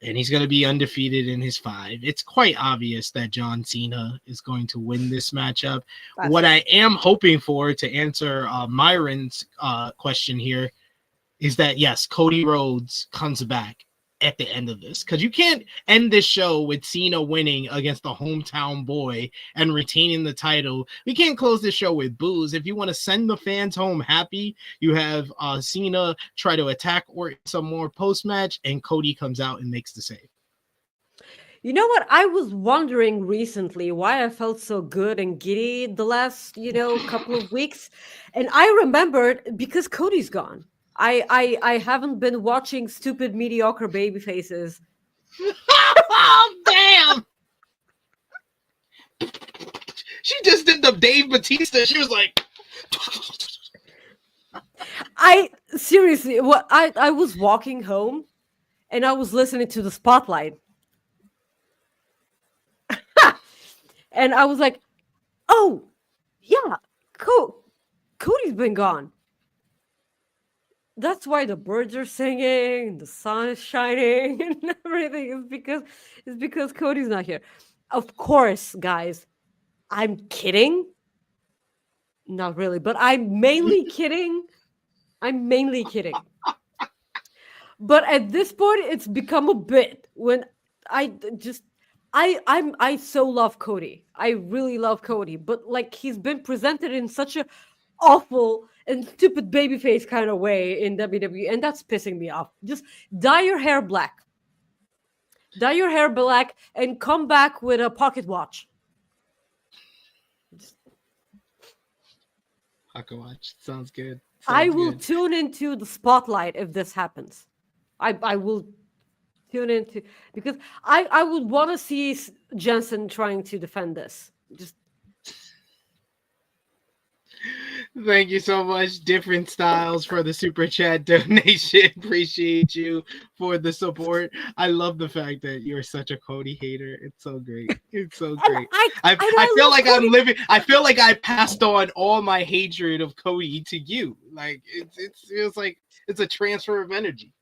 And he's going to be undefeated in his 5. It's quite obvious that John Cena is going to win this matchup. What I am hoping for, to answer Myron's question here, is that, yes, Cody Rhodes comes back at the end of this. Because you can't end this show with Cena winning against the hometown boy and retaining the title. We can't close this show with boos. If you want to send the fans home happy, you have Cena try to attack Orton some more post-match, and Cody comes out and makes the save. You know what? I was wondering recently why I felt so good and giddy the last, couple of weeks. And I remembered because Cody's gone. I haven't been watching stupid, mediocre baby faces. Oh, damn! She just did the Dave Bautista. She was like... Seriously, I was walking home and I was listening to the Spotlight. And I was like, oh, yeah, Cody's been gone. That's why the birds are singing, the sun is shining, and everything is because Cody's not here. Of course, guys, I'm kidding. Not really, but I'm mainly kidding. But at this point, it's become a bit when I so love Cody. I really love Cody, but like he's been presented in such a awful and stupid babyface kind of way in WWE, and that's pissing me off. Just dye your hair black. Dye your hair black and come back with a pocket watch. Pocket watch. Sounds good. I will tune into the Spotlight if this happens. I will tune into, because I would want to see Jensen trying to defend this. Just thank you so much. Different Styles for the super chat donation. Appreciate you for the support. I love the fact that you're such a Cody hater. It's so great. It's so great. I feel like Cody. I'm living. I feel like I passed on all my hatred of Cody to you. Like it feels like it's a transfer of energy.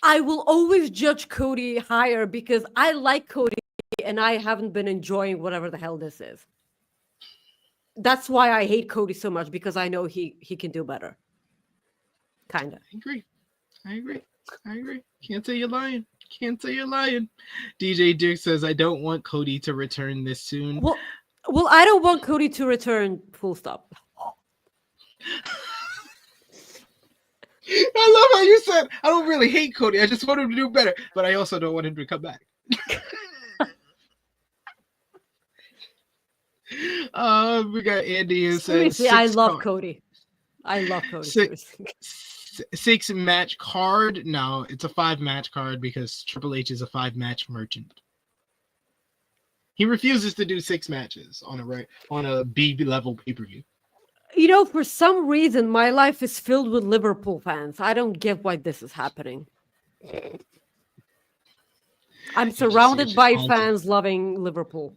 I will always judge Cody higher because I like Cody and I haven't been enjoying whatever the hell this is. That's why I hate Cody so much, because I know he can do better. Kinda. I agree. Can't say you're lying. DJ Duke says, I don't want Cody to return this soon. Well, I don't want Cody to return, full stop. I love how you said, I don't really hate Cody. I just want him to do better, but I also don't want him to come back. We got Andy who says, I love Cody. I love Cody. 6 match card. No, it's a 5 match card because Triple H is a 5 match merchant. He refuses to do 6 matches on a B level pay-per-view. For some reason, my life is filled with Liverpool fans. I don't get why this is happening. I'm surrounded by fans loving Liverpool.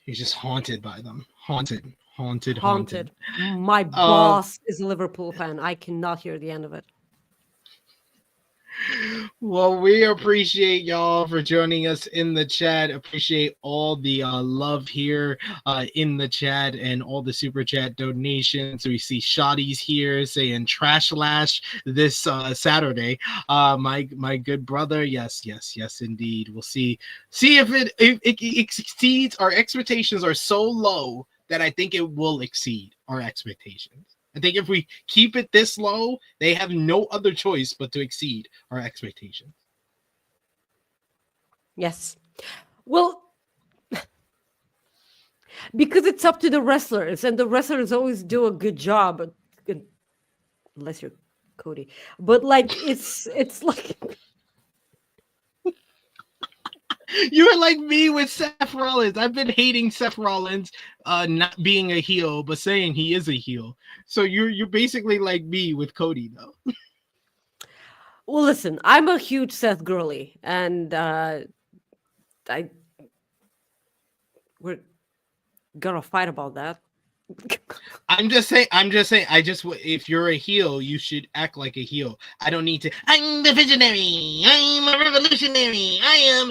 You're just haunted by them. Haunted. My boss is a Liverpool fan. I cannot hear the end of it. Well, we appreciate y'all for joining us in the chat. Appreciate all the love here in the chat and all the super chat donations. We see Shotties here saying trash lash this Saturday. My good brother. Yes, indeed. We'll see if it exceeds our expectations. Are so low that I think it will exceed our expectations. I think if we keep it this low, they have no other choice but to exceed our expectations. Yes. Well, because it's up to the wrestlers, and the wrestlers always do a good job, unless you're Cody. But like, it's like You're like me with Seth Rollins. I've been hating Seth Rollins not being a heel, but saying he is a heel. So you're basically like me with Cody, though. well, listen, I'm a huge Seth girly, and we're gonna fight about that. I'm just saying. If you're a heel, you should act like a heel. I don't need to. I'm the visionary. I'm a revolutionary. I am.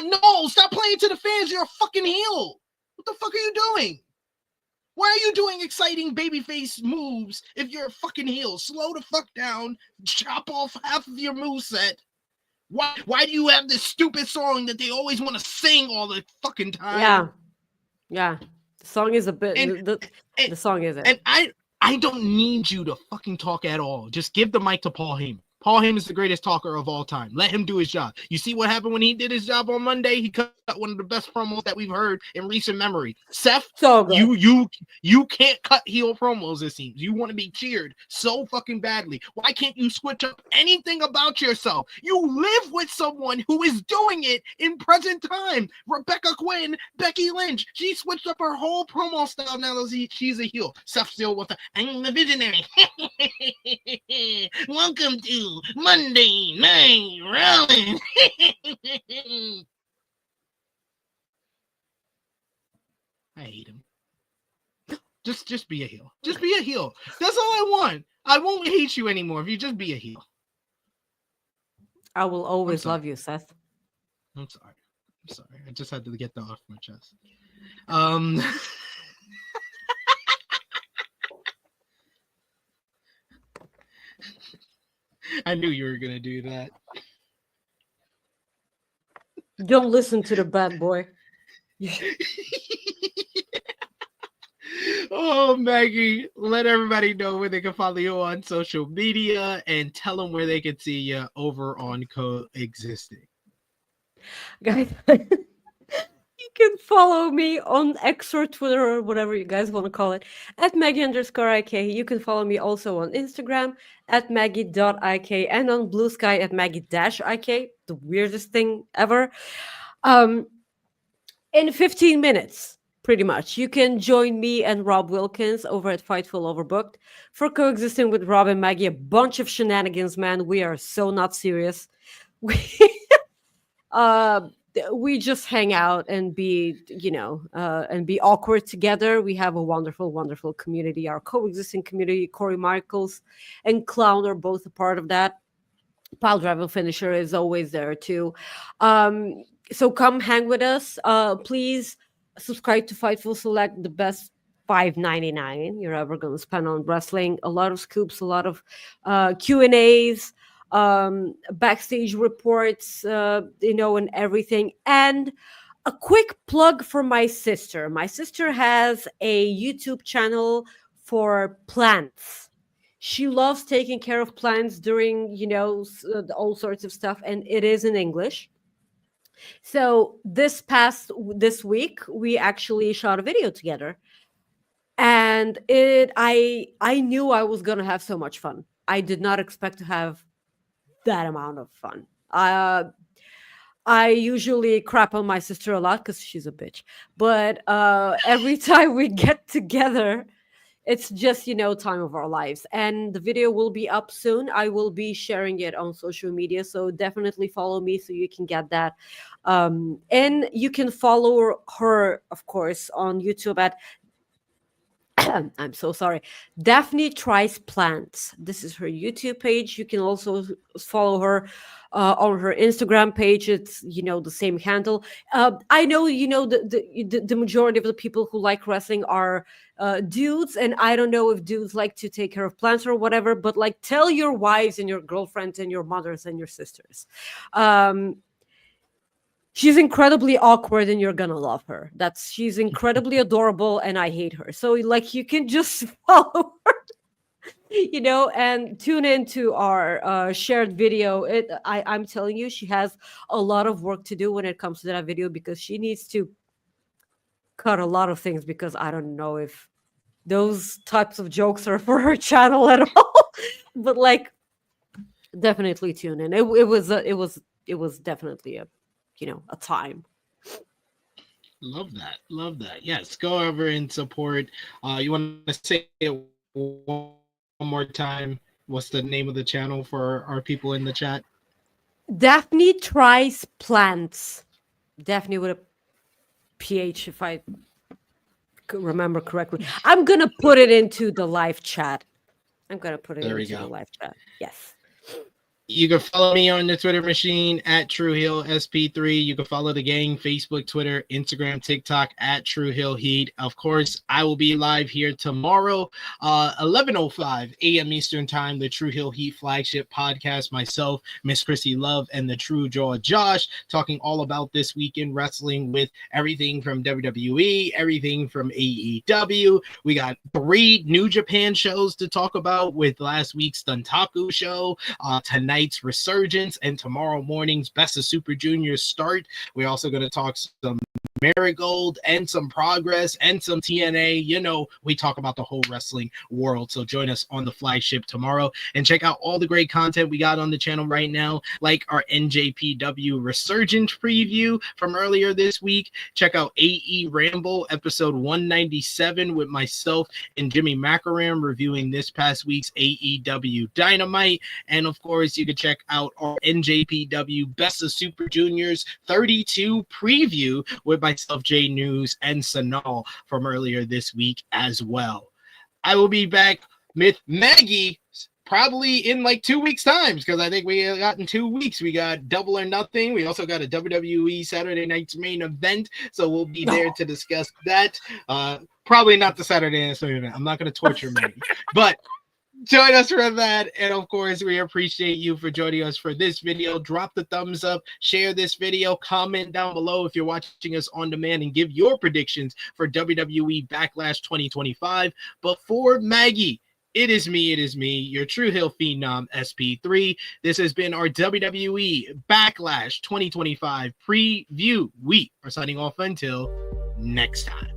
No, stop playing to the fans. You're a fucking heel. What the fuck are you doing? Why are you doing exciting babyface moves if you're a fucking heel? Slow the fuck down. Chop off half of your moveset. Why do you have this stupid song that they always want to sing all the fucking time? Yeah. The song is a bit. The song is it. And I don't need you to fucking talk at all. Just give the mic to Paul Heyman. Paul Heyman is the greatest talker of all time. Let him do his job. You see what happened when he did his job on Monday? He cut one of the best promos that we've heard in recent memory. Seth, So good. you can't cut heel promos, it seems. You want to be cheered so fucking badly. Why can't you switch up anything about yourself? You live with someone who is doing it in present time. Rebecca Quinn, Becky Lynch. She switched up her whole promo style now that she's a heel. Seth still wants to, I'm the visionary. Welcome to Monday Night Rowling. I hate him. Just be a heel. Just be a heel. That's all I want. I won't hate you anymore if you just be a heel. I will always love you, Seth. I'm sorry. I just had to get that off my chest. I knew you were gonna do that. Don't listen to the bad boy. Oh, Maggie, let everybody know where they can follow you on social media and tell them where they can see you over on Coexisting. Guys, you can follow me on X or Twitter or whatever you guys want to call it at Maggie_IK. You can follow me also on Instagram at Maggie.IK and on Blue Sky at Maggie-IK. The weirdest thing ever. In 15 minutes, pretty much, you can join me and Rob Wilkins over at Fightful Overbooked for Coexisting with Rob and Maggie. A bunch of shenanigans, man. We are so not serious. We just hang out and be, and be awkward together. We have a wonderful, wonderful community. Our Coexisting community, Corey Michaels and Clown are both a part of that. Pile Driver Finisher is always there too. So come hang with us. Please subscribe to Fightful Select, the best $5.99 you're ever going to spend on wrestling. A lot of scoops, a lot of Q&As, backstage reports, and everything. And a quick plug for my sister. My sister has a YouTube channel for plants. She loves taking care of plants during, all sorts of stuff, and it is in English. So this week, we actually shot a video together, and I knew I was gonna have so much fun. I did not expect to have that amount of fun. I usually crap on my sister a lot because she's a bitch, but every time we get together, it's just, time of our lives. And the video will be up soon. I will be sharing it on social media. So definitely follow me so you can get that. And you can follow her, of course, on YouTube at I'm so sorry. Daphne Tries Plants. This is her YouTube page. You can also follow her on her Instagram page. It's the same handle. I know the majority of the people who like wrestling are dudes, and I don't know if dudes like to take care of plants or whatever. But like, tell your wives and your girlfriends and your mothers and your sisters. She's incredibly awkward and you're gonna love her. She's incredibly adorable and I hate her. So like, you can just follow her, and tune into our shared video. I'm telling you, she has a lot of work to do when it comes to that video, because she needs to cut a lot of things, because I don't know if those types of jokes are for her channel at all. But like, definitely tune in. It was definitely a time. Love that. Yes, go over and support. You want to say it one more time? What's the name of the channel for our people in the chat? Daphne Tries Plants. Daphne with a PH, if I remember correctly. I'm gonna put it into the live chat. The live chat. Yes. You can follow me on the Twitter machine at TrueHeal SP3. You can follow the gang, Facebook, Twitter, Instagram, TikTok at TrueHeal Heat. Of course, I will be live here tomorrow, 11:05 a.m. Eastern Time, the True Heel Heat flagship podcast. Myself, Miss Chrissy Love, and the True Jaw Josh, talking all about this weekend wrestling with everything from WWE, everything from AEW. We got 3 New Japan shows to talk about, with last week's Duntaku show, tonight's Resurgence, and tomorrow morning's Best of Super Juniors start. We're also going to talk some Marigold and some Progress and some TNA. We talk about the whole wrestling world. So join us on the flagship tomorrow and check out all the great content we got on the channel right now, like our NJPW Resurgence preview from earlier this week. Check out AE Ramble episode 197 with myself and Jimmy Macaram reviewing this past week's AEW Dynamite. And of course, you can check out our NJPW Best of Super Juniors 32 preview with myself, Jay News, and Sanal from earlier this week as well. I will be back with Maggie probably in like 2 weeks' time, because I think we got in 2 weeks. We got Double or Nothing. We also got a WWE Saturday Night's Main Event, so we'll be there to discuss that. Probably not the Saturday Night's Main Event. I'm not going to torture Maggie, but join us for that. And of course, we appreciate you for joining us for this video. Drop the thumbs up, share this video, comment down below if you're watching us on demand, and give your predictions for WWE Backlash 2025. But for Maggie, it is me, your True Heel Phenom SP3. This has been our WWE Backlash 2025 preview. We are signing off until next time.